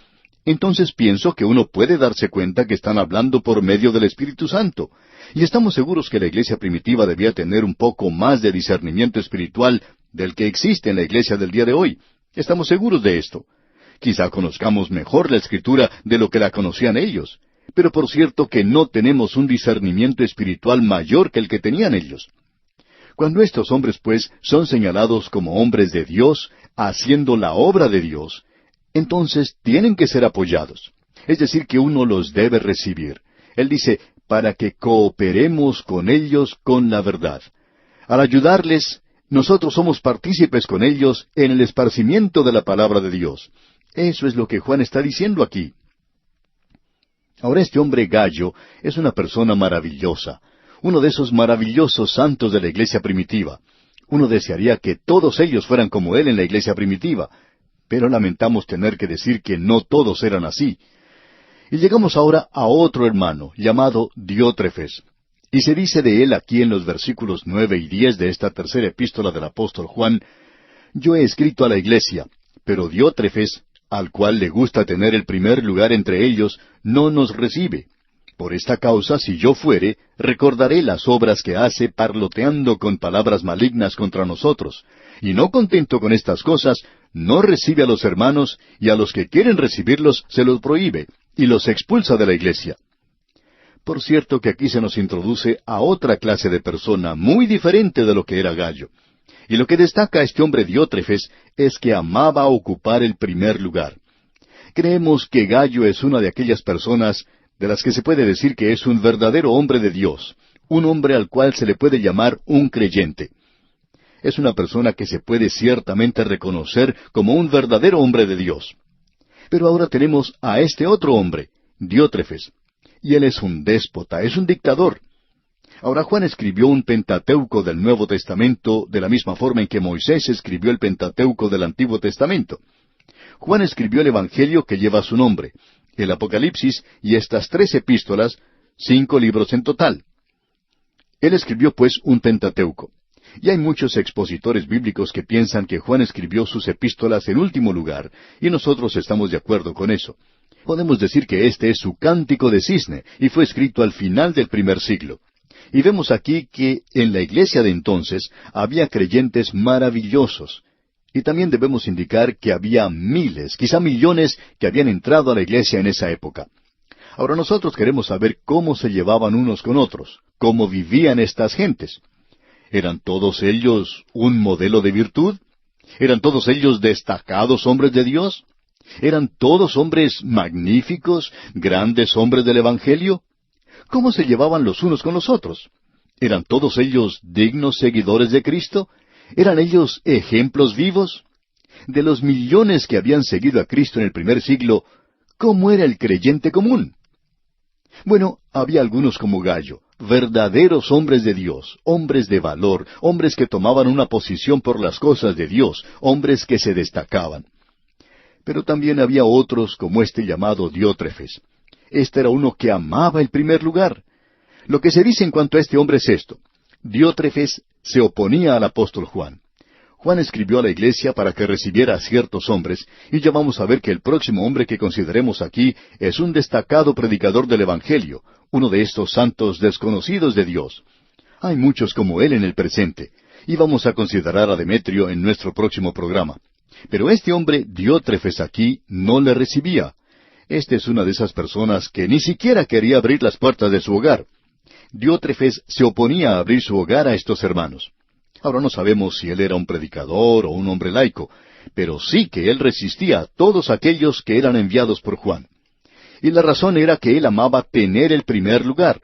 A: entonces pienso que uno puede darse cuenta que están hablando por medio del Espíritu Santo. Y estamos seguros que la iglesia primitiva debía tener un poco más de discernimiento espiritual del que existe en la iglesia del día de hoy. Estamos seguros de esto. Quizá conozcamos mejor la Escritura de lo que la conocían ellos, pero por cierto que no tenemos un discernimiento espiritual mayor que el que tenían ellos. Cuando estos hombres, pues, son señalados como hombres de Dios, haciendo la obra de Dios, entonces tienen que ser apoyados. Es decir, que uno los debe recibir. Él dice, para que cooperemos con ellos con la verdad. Al ayudarles, nosotros somos partícipes con ellos en el esparcimiento de la palabra de Dios. Eso es lo que Juan está diciendo aquí. Ahora este hombre Gallo es una persona maravillosa, uno de esos maravillosos santos de la iglesia primitiva. Uno desearía que todos ellos fueran como él en la iglesia primitiva, pero lamentamos tener que decir que no todos eran así. Y llegamos ahora a otro hermano, llamado Diótrefes. Y se dice de él aquí en los versículos 9 y 10 de esta tercera epístola del apóstol Juan, yo he escrito a la iglesia, pero Diótrefes, al cual le gusta tener el primer lugar entre ellos, no nos recibe. Por esta causa, si yo fuere, recordaré las obras que hace parloteando con palabras malignas contra nosotros. Y no contento con estas cosas, no recibe a los hermanos, y a los que quieren recibirlos se los prohíbe, y los expulsa de la iglesia. Por cierto que aquí se nos introduce a otra clase de persona muy diferente de lo que era Gallo. Y lo que destaca a este hombre Diótrefes es que amaba ocupar el primer lugar. Creemos que Gallo es una de aquellas personas de las que se puede decir que es un verdadero hombre de Dios, un hombre al cual se le puede llamar un creyente. Es una persona que se puede ciertamente reconocer como un verdadero hombre de Dios. Pero ahora tenemos a este otro hombre, Diótrefes, y él es un déspota, es un dictador. Ahora Juan escribió un Pentateuco del Nuevo Testamento de la misma forma en que Moisés escribió el Pentateuco del Antiguo Testamento. Juan escribió el Evangelio que lleva su nombre, el Apocalipsis y estas 3 epístolas, 5 libros en total. Él escribió pues un Pentateuco. Y hay muchos expositores bíblicos que piensan que Juan escribió sus epístolas en último lugar, y nosotros estamos de acuerdo con eso. Podemos decir que este es su Cántico de Cisne, y fue escrito al final del primer siglo. Y vemos aquí que en la iglesia de entonces había creyentes maravillosos. Y también debemos indicar que había miles, quizá millones, que habían entrado a la iglesia en esa época. Ahora nosotros queremos saber cómo se llevaban unos con otros, cómo vivían estas gentes. ¿Eran todos ellos un modelo de virtud? ¿Eran todos ellos destacados hombres de Dios? ¿Eran todos hombres magníficos, grandes hombres del Evangelio? ¿Cómo se llevaban los unos con los otros? ¿Eran todos ellos dignos seguidores de Cristo? ¿Eran ellos ejemplos vivos? De los millones que habían seguido a Cristo en el primer siglo, ¿cómo era el creyente común? Bueno, había algunos como Gallo, verdaderos hombres de Dios, hombres de valor, hombres que tomaban una posición por las cosas de Dios, hombres que se destacaban. Pero también había otros como este llamado Diótrefes. Este era uno que amaba el primer lugar. Lo que se dice en cuanto a este hombre es esto: Diótrefes se oponía al apóstol Juan. Juan escribió a la iglesia para que recibiera a ciertos hombres, y ya vamos a ver que el próximo hombre que consideremos aquí es un destacado predicador del Evangelio, uno de estos santos desconocidos de Dios. Hay muchos como él en el presente, y vamos a considerar a Demetrio en nuestro próximo programa. Pero este hombre Diótrefes aquí no le recibía. Esta es una de esas personas que ni siquiera quería abrir las puertas de su hogar. Diótrefes se oponía a abrir su hogar a estos hermanos. Ahora no sabemos si él era un predicador o un hombre laico, pero sí que él resistía a todos aquellos que eran enviados por Juan. Y la razón era que él amaba tener el primer lugar.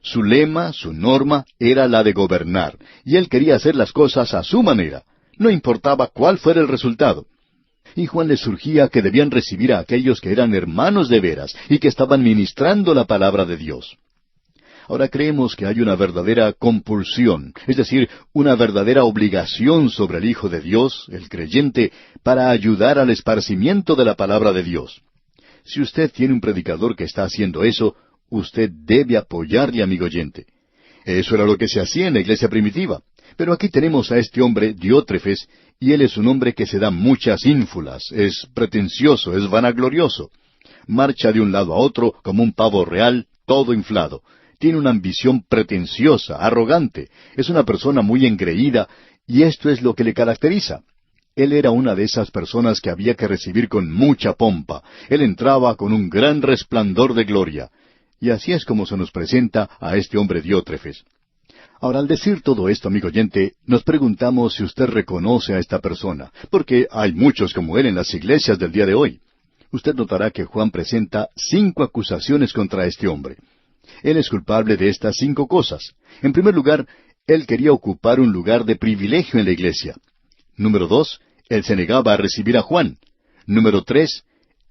A: Su lema, su norma, era la de gobernar, y él quería hacer las cosas a su manera. No importaba cuál fuera el resultado. Y Juan le surgía que debían recibir a aquellos que eran hermanos de veras y que estaban ministrando la palabra de Dios. Ahora creemos que hay una verdadera compulsión, es decir, una verdadera obligación sobre el Hijo de Dios, el creyente, para ayudar al esparcimiento de la palabra de Dios. Si usted tiene un predicador que está haciendo eso, usted debe apoyarle, amigo oyente. Eso era lo que se hacía en la iglesia primitiva. Pero aquí tenemos a este hombre Diótrefes, y él es un hombre que se da muchas ínfulas, es pretencioso, es vanaglorioso. Marcha de un lado a otro como un pavo real, todo inflado. Tiene una ambición pretenciosa, arrogante, es una persona muy engreída, y esto es lo que le caracteriza. Él era una de esas personas que había que recibir con mucha pompa. Él entraba con un gran resplandor de gloria. Y así es como se nos presenta a este hombre Diótrefes. Ahora, al decir todo esto, amigo oyente, nos preguntamos si usted reconoce a esta persona, porque hay muchos como él en las iglesias del día de hoy. Usted notará que Juan presenta 5 acusaciones contra este hombre. Él es culpable de estas 5 cosas. En primer lugar, él quería ocupar un lugar de privilegio en la iglesia. Número 2, él se negaba a recibir a Juan. Número 3,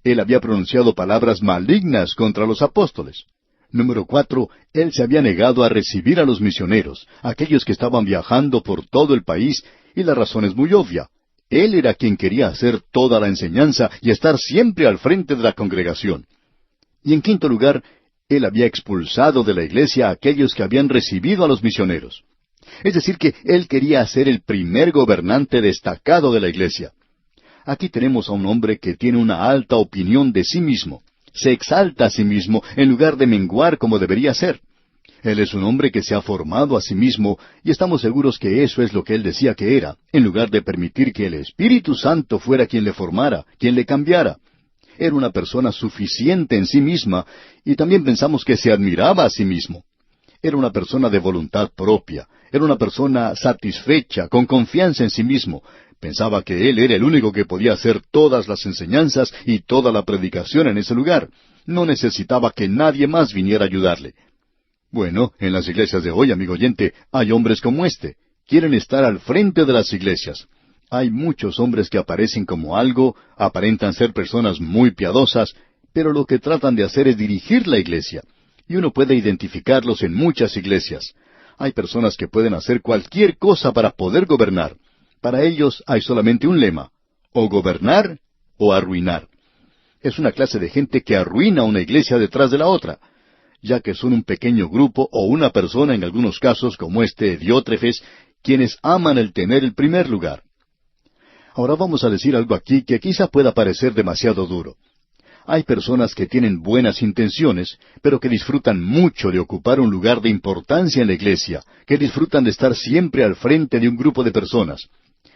A: él había pronunciado palabras malignas contra los apóstoles. Número 4, él se había negado a recibir a los misioneros, aquellos que estaban viajando por todo el país, y la razón es muy obvia. Él era quien quería hacer toda la enseñanza y estar siempre al frente de la congregación. Y en quinto lugar, él había expulsado de la iglesia a aquellos que habían recibido a los misioneros. Es decir, que él quería ser el primer gobernante destacado de la iglesia. Aquí tenemos a un hombre que tiene una alta opinión de sí mismo. Se exalta a sí mismo en lugar de menguar como debería ser. Él es un hombre que se ha formado a sí mismo, y estamos seguros que eso es lo que él decía que era, en lugar de permitir que el Espíritu Santo fuera quien le formara, quien le cambiara. Era una persona suficiente en sí misma, y también pensamos que se admiraba a sí mismo. Era una persona de voluntad propia, era una persona satisfecha, con confianza en sí mismo. Pensaba que él era el único que podía hacer todas las enseñanzas y toda la predicación en ese lugar. No necesitaba que nadie más viniera a ayudarle. Bueno, en las iglesias de hoy, amigo oyente, hay hombres como este. Quieren estar al frente de las iglesias. Hay muchos hombres que aparecen como algo, aparentan ser personas muy piadosas, pero lo que tratan de hacer es dirigir la iglesia. Y uno puede identificarlos en muchas iglesias. Hay personas que pueden hacer cualquier cosa para poder gobernar. Para ellos hay solamente un lema: o gobernar o arruinar. Es una clase de gente que arruina una iglesia detrás de la otra, ya que son un pequeño grupo o una persona en algunos casos como este Diótrefes, quienes aman el tener el primer lugar. Ahora vamos a decir algo aquí que quizá pueda parecer demasiado duro. Hay personas que tienen buenas intenciones, pero que disfrutan mucho de ocupar un lugar de importancia en la iglesia, que disfrutan de estar siempre al frente de un grupo de personas.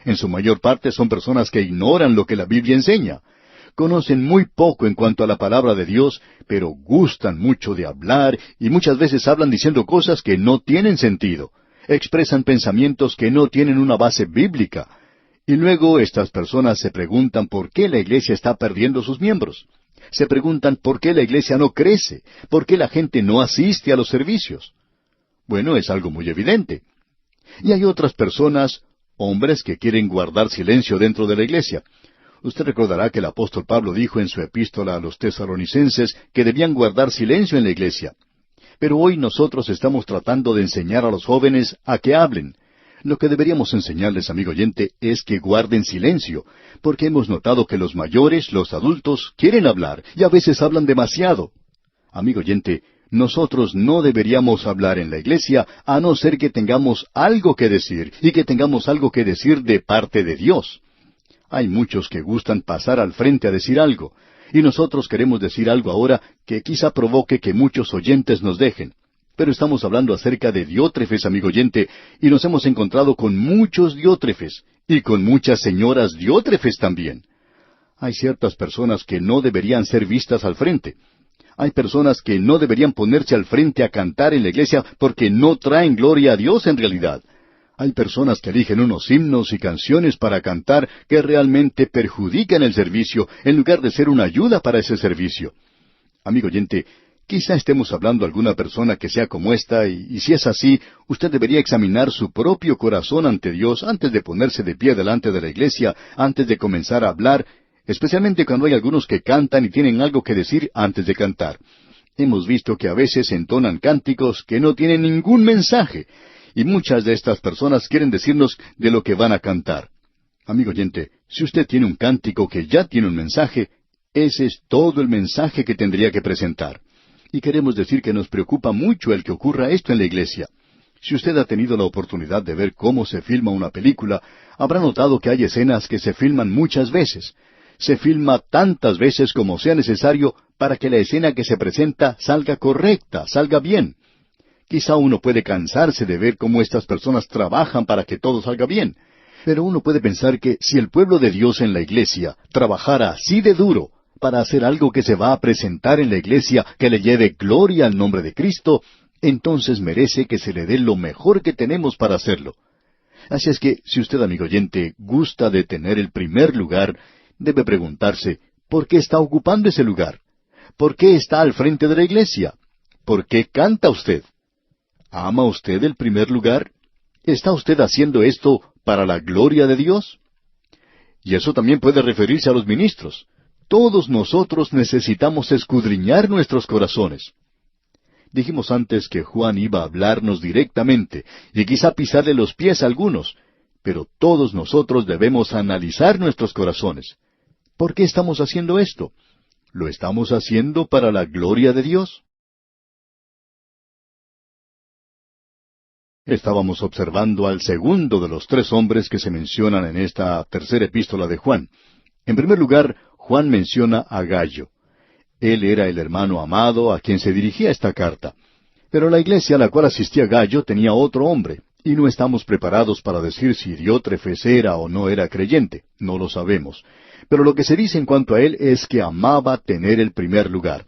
A: En su mayor parte son personas que ignoran lo que la Biblia enseña. Conocen muy poco en cuanto a la palabra de Dios, pero gustan mucho de hablar y muchas veces hablan diciendo cosas que no tienen sentido. Expresan pensamientos que no tienen una base bíblica. Y luego estas personas se preguntan por qué la iglesia está perdiendo sus miembros. Se preguntan por qué la iglesia no crece, por qué la gente no asiste a los servicios. Bueno, es algo muy evidente. Y hay otras personas, hombres que quieren guardar silencio dentro de la iglesia. Usted recordará que el apóstol Pablo dijo en su epístola a los tesalonicenses que debían guardar silencio en la iglesia. Pero hoy nosotros estamos tratando de enseñar a los jóvenes a que hablen. Lo que deberíamos enseñarles, amigo oyente, es que guarden silencio, porque hemos notado que los mayores, los adultos, quieren hablar, y a veces hablan demasiado. Amigo oyente, nosotros no deberíamos hablar en la iglesia a no ser que tengamos algo que decir, y que tengamos algo que decir de parte de Dios. Hay muchos que gustan pasar al frente a decir algo, y nosotros queremos decir algo ahora que quizá provoque que muchos oyentes nos dejen. Pero estamos hablando acerca de Diótrefes, amigo oyente, y nos hemos encontrado con muchos Diótrefes, y con muchas señoras Diótrefes también. Hay ciertas personas que no deberían ser vistas al frente. Hay personas que no deberían ponerse al frente a cantar en la iglesia porque no traen gloria a Dios en realidad. Hay personas que eligen unos himnos y canciones para cantar que realmente perjudican el servicio en lugar de ser una ayuda para ese servicio. Amigo oyente, quizá estemos hablando a alguna persona que sea como esta, y si es así, usted debería examinar su propio corazón ante Dios antes de ponerse de pie delante de la iglesia, antes de comenzar a hablar, especialmente cuando hay algunos que cantan y tienen algo que decir antes de cantar. Hemos visto que a veces entonan cánticos que no tienen ningún mensaje, y muchas de estas personas quieren decirnos de lo que van a cantar. Amigo oyente, si usted tiene un cántico que ya tiene un mensaje, ese es todo el mensaje que tendría que presentar. Y queremos decir que nos preocupa mucho el que ocurra esto en la iglesia. Si usted ha tenido la oportunidad de ver cómo se filma una película, habrá notado que hay escenas que se filman muchas veces. Se filma tantas veces como sea necesario para que la escena que se presenta salga correcta, salga bien. Quizá uno puede cansarse de ver cómo estas personas trabajan para que todo salga bien. Pero uno puede pensar que si el pueblo de Dios en la iglesia trabajara así de duro para hacer algo que se va a presentar en la iglesia que le lleve gloria al nombre de Cristo, entonces merece que se le dé lo mejor que tenemos para hacerlo. Así es que, si usted, amigo oyente, gusta de tener el primer lugar, debe preguntarse, ¿por qué está ocupando ese lugar? ¿Por qué está al frente de la iglesia? ¿Por qué canta usted? ¿Ama usted el primer lugar? ¿Está usted haciendo esto para la gloria de Dios? Y eso también puede referirse a los ministros. Todos nosotros necesitamos escudriñar nuestros corazones. Dijimos antes que Juan iba a hablarnos directamente, y quizá pisarle los pies a algunos, pero todos nosotros debemos analizar nuestros corazones. ¿Por qué estamos haciendo esto? ¿Lo estamos haciendo para la gloria de Dios? Estábamos observando al segundo de los tres hombres que se mencionan en esta tercera epístola de Juan. En primer lugar, Juan menciona a Gallo. Él era el hermano amado a quien se dirigía esta carta. Pero la iglesia a la cual asistía Gallo tenía otro hombre, y no estamos preparados para decir si Diótrefes era o no era creyente. No lo sabemos. Pero lo que se dice en cuanto a él es que amaba tener el primer lugar.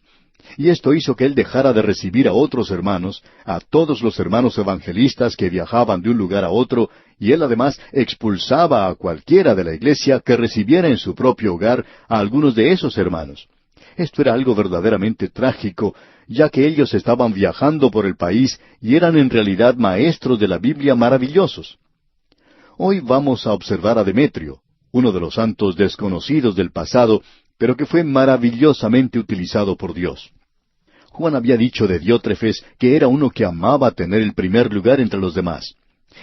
A: Y esto hizo que él dejara de recibir a otros hermanos, a todos los hermanos evangelistas que viajaban de un lugar a otro, y él además expulsaba a cualquiera de la iglesia que recibiera en su propio hogar a algunos de esos hermanos. Esto era algo verdaderamente trágico, ya que ellos estaban viajando por el país y eran en realidad maestros de la Biblia maravillosos. Hoy vamos a observar a Demetrio, uno de los santos desconocidos del pasado, pero que fue maravillosamente utilizado por Dios. Juan había dicho de Diótrefes que era uno que amaba tener el primer lugar entre los demás.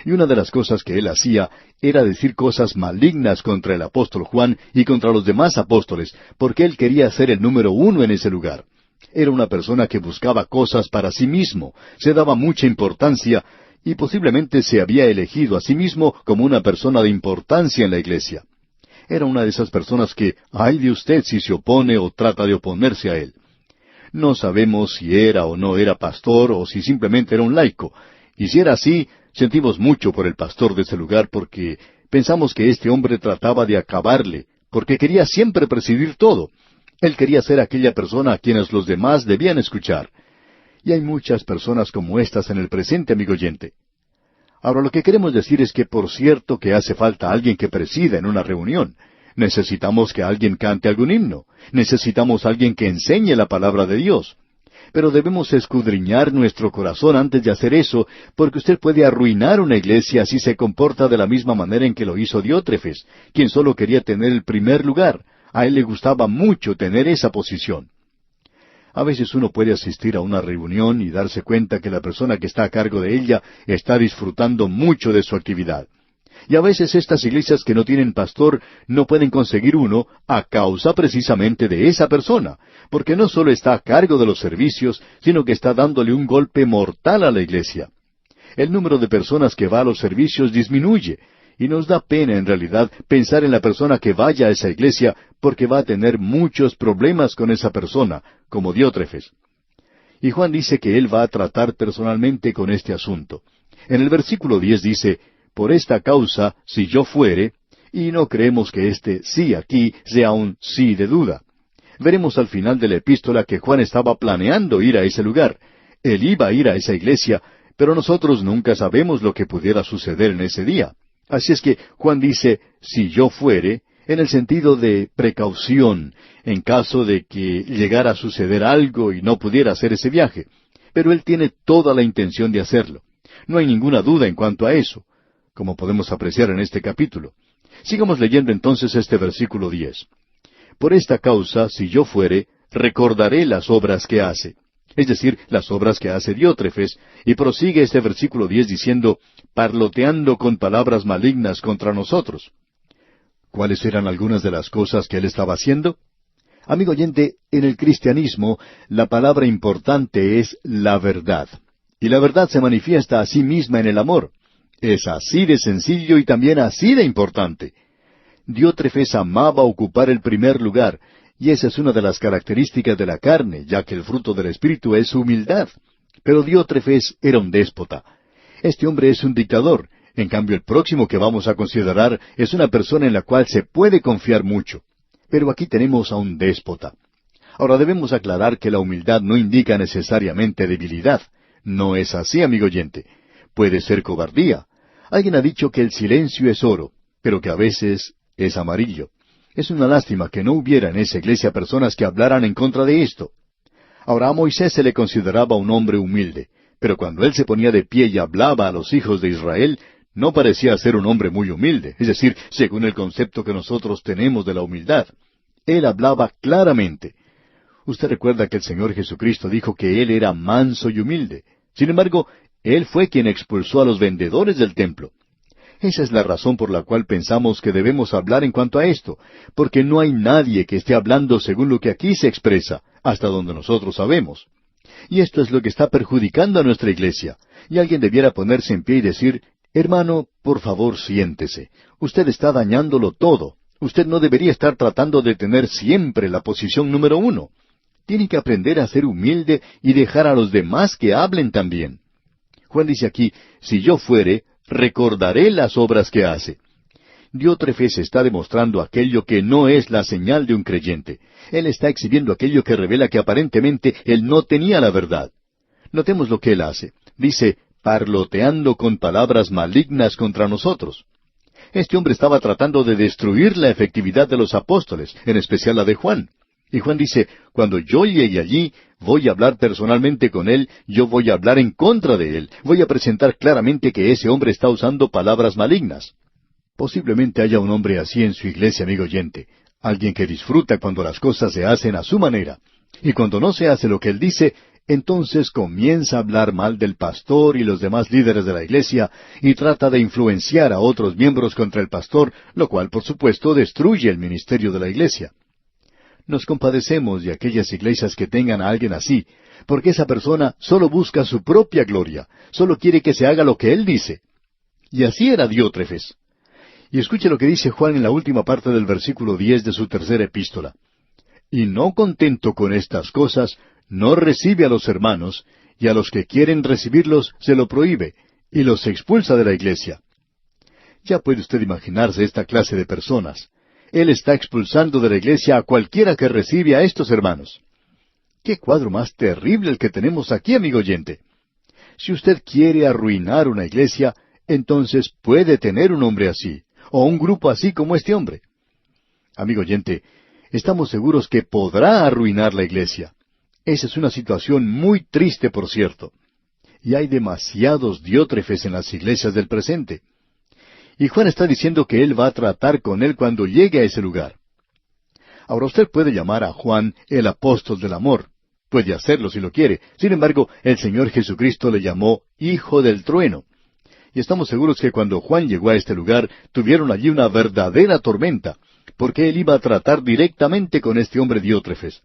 A: Y una de las cosas que él hacía era decir cosas malignas contra el apóstol Juan y contra los demás apóstoles, porque él quería ser el número uno en ese lugar. Era una persona que buscaba cosas para sí mismo, se daba mucha importancia, y posiblemente se había elegido a sí mismo como una persona de importancia en la iglesia. Era una de esas personas que, ay de usted si se opone o trata de oponerse a él. No sabemos si era o no era pastor o si simplemente era un laico. Y si era así, sentimos mucho por el pastor de ese lugar porque pensamos que este hombre trataba de acabarle, porque quería siempre presidir todo. Él quería ser aquella persona a quienes los demás debían escuchar. Y hay muchas personas como estas en el presente, amigo oyente. Ahora lo que queremos decir es que por cierto que hace falta alguien que presida en una reunión. Necesitamos que alguien cante algún himno. Necesitamos alguien que enseñe la palabra de Dios. Pero debemos escudriñar nuestro corazón antes de hacer eso, porque usted puede arruinar una iglesia si se comporta de la misma manera en que lo hizo Diótrefes, quien solo quería tener el primer lugar. A él le gustaba mucho tener esa posición. A veces uno puede asistir a una reunión y darse cuenta que la persona que está a cargo de ella está disfrutando mucho de su actividad. Y a veces estas iglesias que no tienen pastor no pueden conseguir uno a causa precisamente de esa persona, porque no solo está a cargo de los servicios, sino que está dándole un golpe mortal a la iglesia. El número de personas que va a los servicios disminuye, y nos da pena en realidad pensar en la persona que vaya a esa iglesia porque va a tener muchos problemas con esa persona, como Diótrefes. Y Juan dice que él va a tratar personalmente con este asunto. En el versículo 10 dice, por esta causa, si yo fuere, y no creemos que este sí aquí sea un sí de duda. Veremos al final de la epístola que Juan estaba planeando ir a ese lugar. Él iba a ir a esa iglesia, pero nosotros nunca sabemos lo que pudiera suceder en ese día. Así es que Juan dice, si yo fuere, en el sentido de precaución, en caso de que llegara a suceder algo y no pudiera hacer ese viaje. Pero él tiene toda la intención de hacerlo. No hay ninguna duda en cuanto a eso, como podemos apreciar en este capítulo. Sigamos leyendo entonces este versículo 10. Por esta causa, si yo fuere, recordaré las obras que hace. Es decir, las obras que hace Diótrefes, y prosigue este versículo 10 diciendo, parloteando con palabras malignas contra nosotros. ¿Cuáles eran algunas de las cosas que él estaba haciendo? Amigo oyente, en el cristianismo, la palabra importante es la verdad. Y la verdad se manifiesta a sí misma en el amor. Es así de sencillo y también así de importante. Diótrefes amaba ocupar el primer lugar, y esa es una de las características de la carne, ya que el fruto del Espíritu es humildad. Pero Diótrefes era un déspota. Este hombre es un dictador. En cambio, el próximo que vamos a considerar es una persona en la cual se puede confiar mucho. Pero aquí tenemos a un déspota. Ahora debemos aclarar que la humildad no indica necesariamente debilidad. No es así, amigo oyente. Puede ser cobardía. Alguien ha dicho que el silencio es oro, pero que a veces es amarillo. Es una lástima que no hubiera en esa iglesia personas que hablaran en contra de esto. Ahora, a Moisés se le consideraba un hombre humilde, pero cuando él se ponía de pie y hablaba a los hijos de Israel, no parecía ser un hombre muy humilde, es decir, según el concepto que nosotros tenemos de la humildad. Él hablaba claramente. Usted recuerda que el Señor Jesucristo dijo que Él era manso y humilde. Sin embargo, Él fue quien expulsó a los vendedores del templo. Esa es la razón por la cual pensamos que debemos hablar en cuanto a esto, porque no hay nadie que esté hablando según lo que aquí se expresa, hasta donde nosotros sabemos. Y esto es lo que está perjudicando a nuestra iglesia. Y alguien debiera ponerse en pie y decir, hermano, por favor siéntese. Usted está dañándolo todo. Usted no debería estar tratando de tener siempre la posición número 1. Tiene que aprender a ser humilde y dejar a los demás que hablen también. Juan dice aquí, si yo fuere, recordaré las obras que hace. Diótrefes está demostrando aquello que no es la señal de un creyente. Él está exhibiendo aquello que revela que aparentemente él no tenía la verdad. Notemos lo que él hace. Dice, parloteando con palabras malignas contra nosotros. Este hombre estaba tratando de destruir la efectividad de los apóstoles, en especial la de Juan. Y Juan dice, cuando yo llegue allí, voy a hablar personalmente con él, yo voy a hablar en contra de él, voy a presentar claramente que ese hombre está usando palabras malignas. Posiblemente haya un hombre así en su iglesia, amigo oyente, alguien que disfruta cuando las cosas se hacen a su manera. Y cuando no se hace lo que él dice, entonces comienza a hablar mal del pastor y los demás líderes de la iglesia, y trata de influenciar a otros miembros contra el pastor, lo cual por supuesto destruye el ministerio de la iglesia. Nos compadecemos de aquellas iglesias que tengan a alguien así, porque esa persona solo busca su propia gloria, solo quiere que se haga lo que él dice. Y así era Diótrefes. Y escuche lo que dice Juan en la última parte del versículo 10 de su tercera epístola. Y no contento con estas cosas, no recibe a los hermanos, y a los que quieren recibirlos se lo prohíbe, y los expulsa de la iglesia. Ya puede usted imaginarse esta clase de personas. Él está expulsando de la iglesia a cualquiera que recibe a estos hermanos. ¡Qué cuadro más terrible el que tenemos aquí, amigo oyente! Si usted quiere arruinar una iglesia, entonces puede tener un hombre así, o un grupo así como este hombre. Amigo oyente, estamos seguros que podrá arruinar la iglesia. Esa es una situación muy triste, por cierto. Y hay demasiados Diótrefes en las iglesias del presente. Y Juan está diciendo que él va a tratar con él cuando llegue a ese lugar. Ahora usted puede llamar a Juan el apóstol del amor. Puede hacerlo si lo quiere. Sin embargo, el Señor Jesucristo le llamó Hijo del Trueno. Y estamos seguros que cuando Juan llegó a este lugar, tuvieron allí una verdadera tormenta, porque él iba a tratar directamente con este hombre Diótrefes.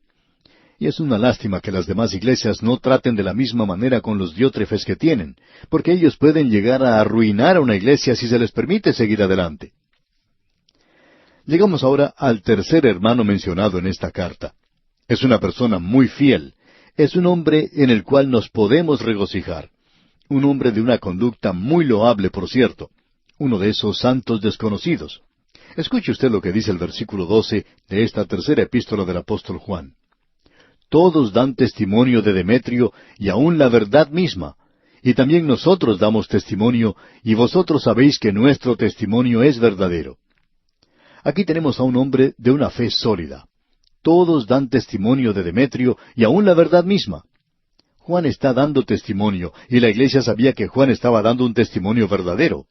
A: Y es una lástima que las demás iglesias no traten de la misma manera con los diótrefes que tienen, porque ellos pueden llegar a arruinar a una iglesia si se les permite seguir adelante. Llegamos ahora al tercer hermano mencionado en esta carta. Es una persona muy fiel. Es un hombre en el cual nos podemos regocijar. Un hombre de una conducta muy loable, por cierto. Uno de esos santos desconocidos. Escuche usted lo que dice el versículo 12 de esta tercera epístola del apóstol Juan. Todos dan testimonio de Demetrio y aun la verdad misma. Y también nosotros damos testimonio, y vosotros sabéis que nuestro testimonio es verdadero. Aquí tenemos a un hombre de una fe sólida. Todos dan testimonio de Demetrio y aun la verdad misma. Juan está dando testimonio, y la iglesia sabía que Juan estaba dando un testimonio verdadero.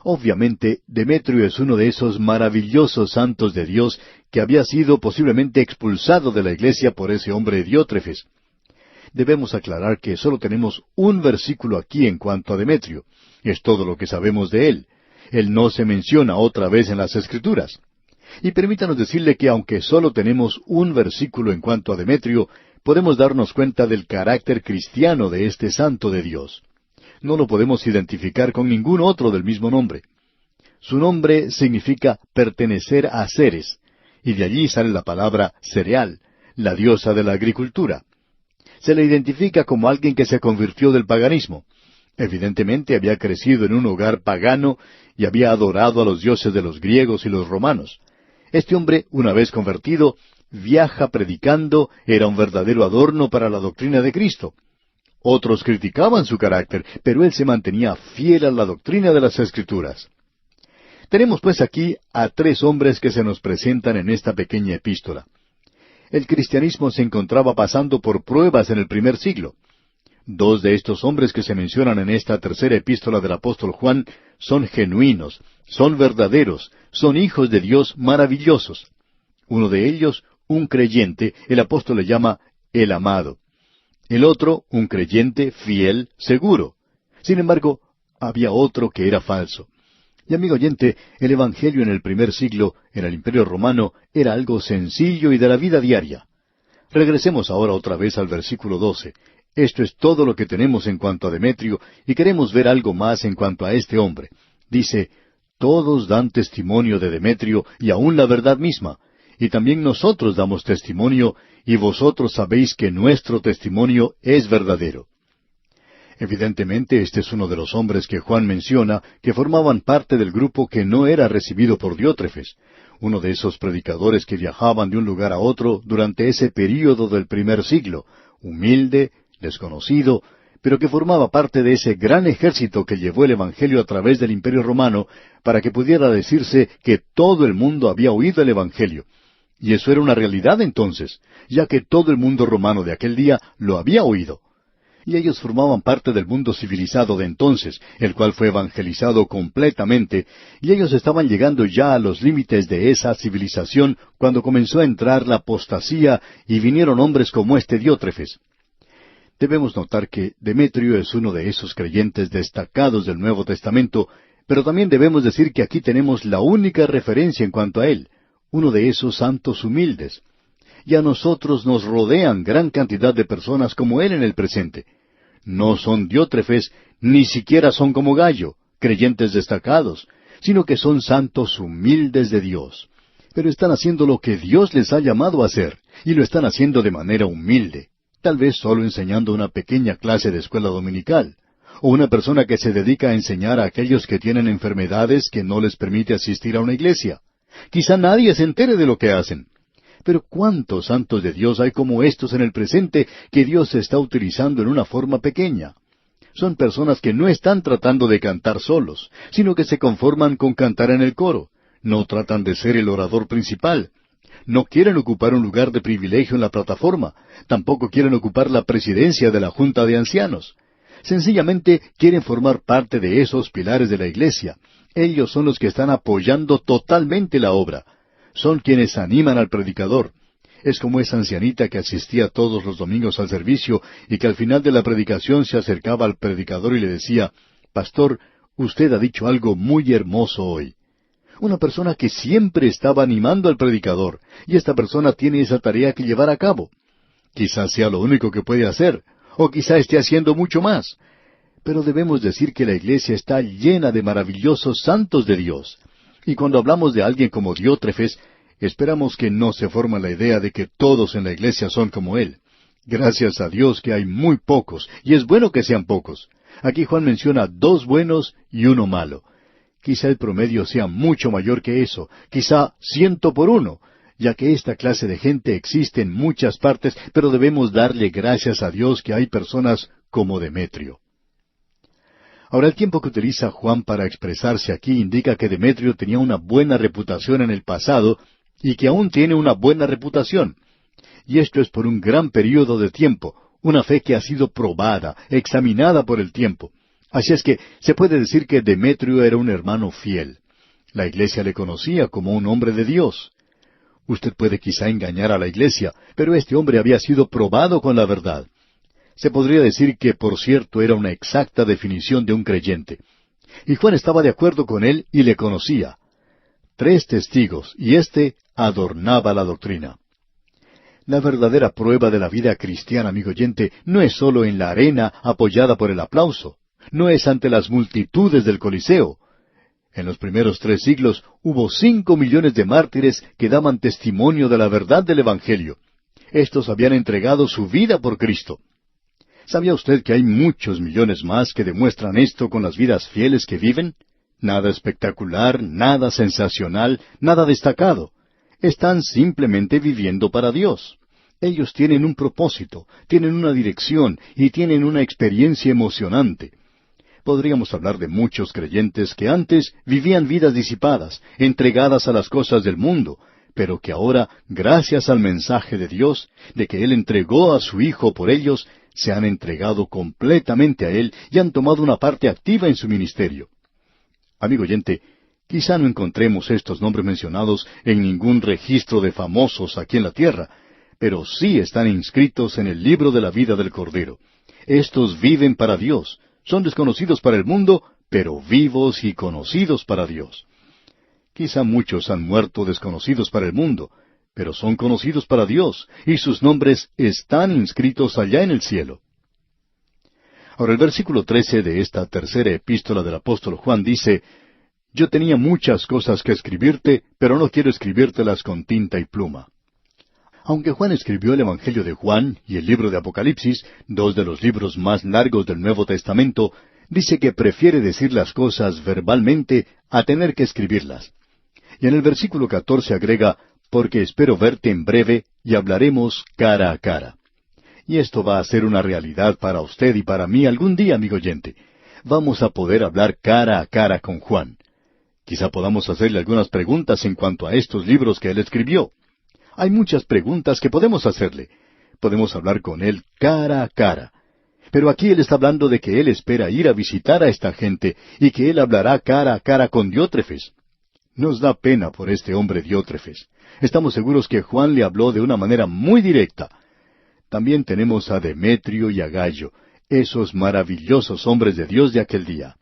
A: Obviamente, Demetrio es uno de esos maravillosos santos de Dios que había sido posiblemente expulsado de la iglesia por ese hombre Diótrefes. Debemos aclarar que solo tenemos un versículo aquí en cuanto a Demetrio. Es todo lo que sabemos de él. Él no se menciona otra vez en las Escrituras. Y permítanos decirle que aunque solo tenemos un versículo en cuanto a Demetrio, podemos darnos cuenta del carácter cristiano de este santo de Dios. No lo podemos identificar con ningún otro del mismo nombre. Su nombre significa pertenecer a Ceres, y de allí sale la palabra cereal, la diosa de la agricultura. Se le identifica como alguien que se convirtió del paganismo. Evidentemente había crecido en un hogar pagano y había adorado a los dioses de los griegos y los romanos. Este hombre, una vez convertido, viaja predicando, era un verdadero adorno para la doctrina de Cristo. Otros criticaban su carácter, pero él se mantenía fiel a la doctrina de las Escrituras. Tenemos pues aquí a tres hombres que se nos presentan en esta pequeña epístola. El cristianismo se encontraba pasando por pruebas en el primer siglo. Dos de estos hombres que se mencionan en esta tercera epístola del apóstol Juan son genuinos, son verdaderos, son hijos de Dios maravillosos. Uno de ellos, un creyente, el apóstol le llama el amado. El otro, un creyente fiel, seguro. Sin embargo, había otro que era falso. Y amigo oyente, el Evangelio en el primer siglo, en el Imperio Romano, era algo sencillo y de la vida diaria. Regresemos ahora otra vez al versículo 12. Esto es todo lo que tenemos en cuanto a Demetrio, y queremos ver algo más en cuanto a este hombre. Dice, todos dan testimonio de Demetrio y aun la verdad misma, y también nosotros damos testimonio, y vosotros sabéis que nuestro testimonio es verdadero. Evidentemente, este es uno de los hombres que Juan menciona, que formaban parte del grupo que no era recibido por Diótrefes, uno de esos predicadores que viajaban de un lugar a otro durante ese período del primer siglo, humilde, desconocido, pero que formaba parte de ese gran ejército que llevó el Evangelio a través del Imperio Romano para que pudiera decirse que todo el mundo había oído el Evangelio. Y eso era una realidad entonces, ya que todo el mundo romano de aquel día lo había oído. Y ellos formaban parte del mundo civilizado de entonces, el cual fue evangelizado completamente, y ellos estaban llegando ya a los límites de esa civilización cuando comenzó a entrar la apostasía y vinieron hombres como este Diótrefes. Debemos notar que Demetrio es uno de esos creyentes destacados del Nuevo Testamento, pero también debemos decir que aquí tenemos la única referencia en cuanto a él, uno de esos santos humildes. Y a nosotros nos rodean gran cantidad de personas como él en el presente. No son Diótrefes, ni siquiera son como Gallo, creyentes destacados, sino que son santos humildes de Dios. Pero están haciendo lo que Dios les ha llamado a hacer, y lo están haciendo de manera humilde. Tal vez solo enseñando una pequeña clase de escuela dominical, o una persona que se dedica a enseñar a aquellos que tienen enfermedades que no les permite asistir a una iglesia. Quizá nadie se entere de lo que hacen. Pero ¿cuántos santos de Dios hay como estos en el presente que Dios está utilizando en una forma pequeña? Son personas que no están tratando de cantar solos, sino que se conforman con cantar en el coro. No tratan de ser el orador principal. No quieren ocupar un lugar de privilegio en la plataforma. Tampoco quieren ocupar la presidencia de la Junta de Ancianos. Sencillamente quieren formar parte de esos pilares de la iglesia. Ellos son los que están apoyando totalmente la obra. Son quienes animan al predicador. Es como esa ancianita que asistía todos los domingos al servicio y que al final de la predicación se acercaba al predicador y le decía, «Pastor, usted ha dicho algo muy hermoso hoy». Una persona que siempre estaba animando al predicador, y esta persona tiene esa tarea que llevar a cabo. Quizás sea lo único que puede hacer, o quizá esté haciendo mucho más. Pero debemos decir que la iglesia está llena de maravillosos santos de Dios. Y cuando hablamos de alguien como Diótrefes, esperamos que no se forma la idea de que todos en la iglesia son como él. Gracias a Dios que hay muy pocos, y es bueno que sean pocos. Aquí Juan menciona 2 buenos y 1 malo. Quizá el promedio sea mucho mayor que eso, quizá 100 por 1, ya que esta clase de gente existe en muchas partes, pero debemos darle gracias a Dios que hay personas como Demetrio. Ahora, el tiempo que utiliza Juan para expresarse aquí indica que Demetrio tenía una buena reputación en el pasado y que aún tiene una buena reputación. Y esto es por un gran período de tiempo, una fe que ha sido probada, examinada por el tiempo. Así es que se puede decir que Demetrio era un hermano fiel. La iglesia le conocía como un hombre de Dios. Usted puede quizá engañar a la iglesia, pero este hombre había sido probado con la verdad. Se podría decir que, por cierto, era una exacta definición de un creyente. Y Juan estaba de acuerdo con él y le conocía. 3 testigos, y éste adornaba la doctrina. La verdadera prueba de la vida cristiana, amigo oyente, no es sólo en la arena apoyada por el aplauso. No es ante las multitudes del Coliseo. En los primeros 3 siglos hubo 5 millones de mártires que daban testimonio de la verdad del Evangelio. Estos habían entregado su vida por Cristo. ¿Sabía usted que hay muchos millones más que demuestran esto con las vidas fieles que viven? Nada espectacular, nada sensacional, nada destacado. Están simplemente viviendo para Dios. Ellos tienen un propósito, tienen una dirección y tienen una experiencia emocionante. Podríamos hablar de muchos creyentes que antes vivían vidas disipadas, entregadas a las cosas del mundo, pero que ahora, gracias al mensaje de Dios, de que Él entregó a su Hijo por ellos, se han entregado completamente a Él y han tomado una parte activa en su ministerio. Amigo oyente, quizá no encontremos estos nombres mencionados en ningún registro de famosos aquí en la tierra, pero sí están inscritos en el libro de la vida del Cordero. Estos viven para Dios. Son desconocidos para el mundo, pero vivos y conocidos para Dios. Quizá muchos han muerto desconocidos para el mundo, pero son conocidos para Dios, y sus nombres están inscritos allá en el cielo. Ahora el versículo 13 de esta tercera epístola del apóstol Juan dice, «Yo tenía muchas cosas que escribirte, pero no quiero escribírtelas con tinta y pluma». Aunque Juan escribió el Evangelio de Juan y el libro de Apocalipsis, 2 de los libros más largos del Nuevo Testamento, dice que prefiere decir las cosas verbalmente a tener que escribirlas. Y en el versículo 14 agrega, «Porque espero verte en breve y hablaremos cara a cara». Y esto va a ser una realidad para usted y para mí algún día, amigo oyente. Vamos a poder hablar cara a cara con Juan. Quizá podamos hacerle algunas preguntas en cuanto a estos libros que él escribió. Hay muchas preguntas que podemos hacerle. Podemos hablar con él cara a cara. Pero aquí él está hablando de que él espera ir a visitar a esta gente y que él hablará cara a cara con Diótrefes. Nos da pena por este hombre Diótrefes. Estamos seguros que Juan le habló de una manera muy directa. También tenemos a Demetrio y a Gayo, esos maravillosos hombres de Dios de aquel día.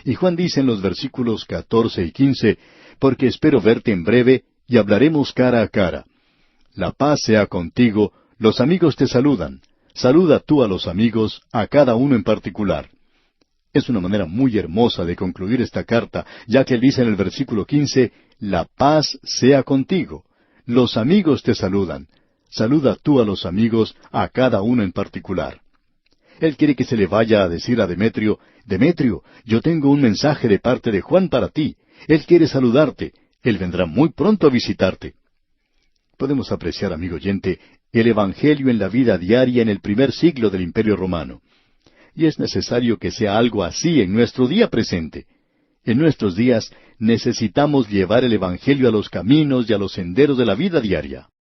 A: Y Juan dice en los versículos 14 y 15, «Porque espero verte en breve y hablaremos cara a cara. La paz sea contigo, los amigos te saludan. Saluda tú a los amigos, a cada uno en particular». Es una manera muy hermosa de concluir esta carta, ya que él dice en el versículo 15, «La paz sea contigo. Los amigos te saludan. Saluda tú a los amigos, a cada uno en particular». Él quiere que se le vaya a decir a Demetrio, «Demetrio, yo tengo un mensaje de parte de Juan para ti. Él quiere saludarte. Él vendrá muy pronto a visitarte». Podemos apreciar, amigo oyente, el Evangelio en la vida diaria en el primer siglo del Imperio Romano. Y es necesario que sea algo así en nuestro día presente. En nuestros días necesitamos llevar el Evangelio a los caminos y a los senderos de la vida diaria.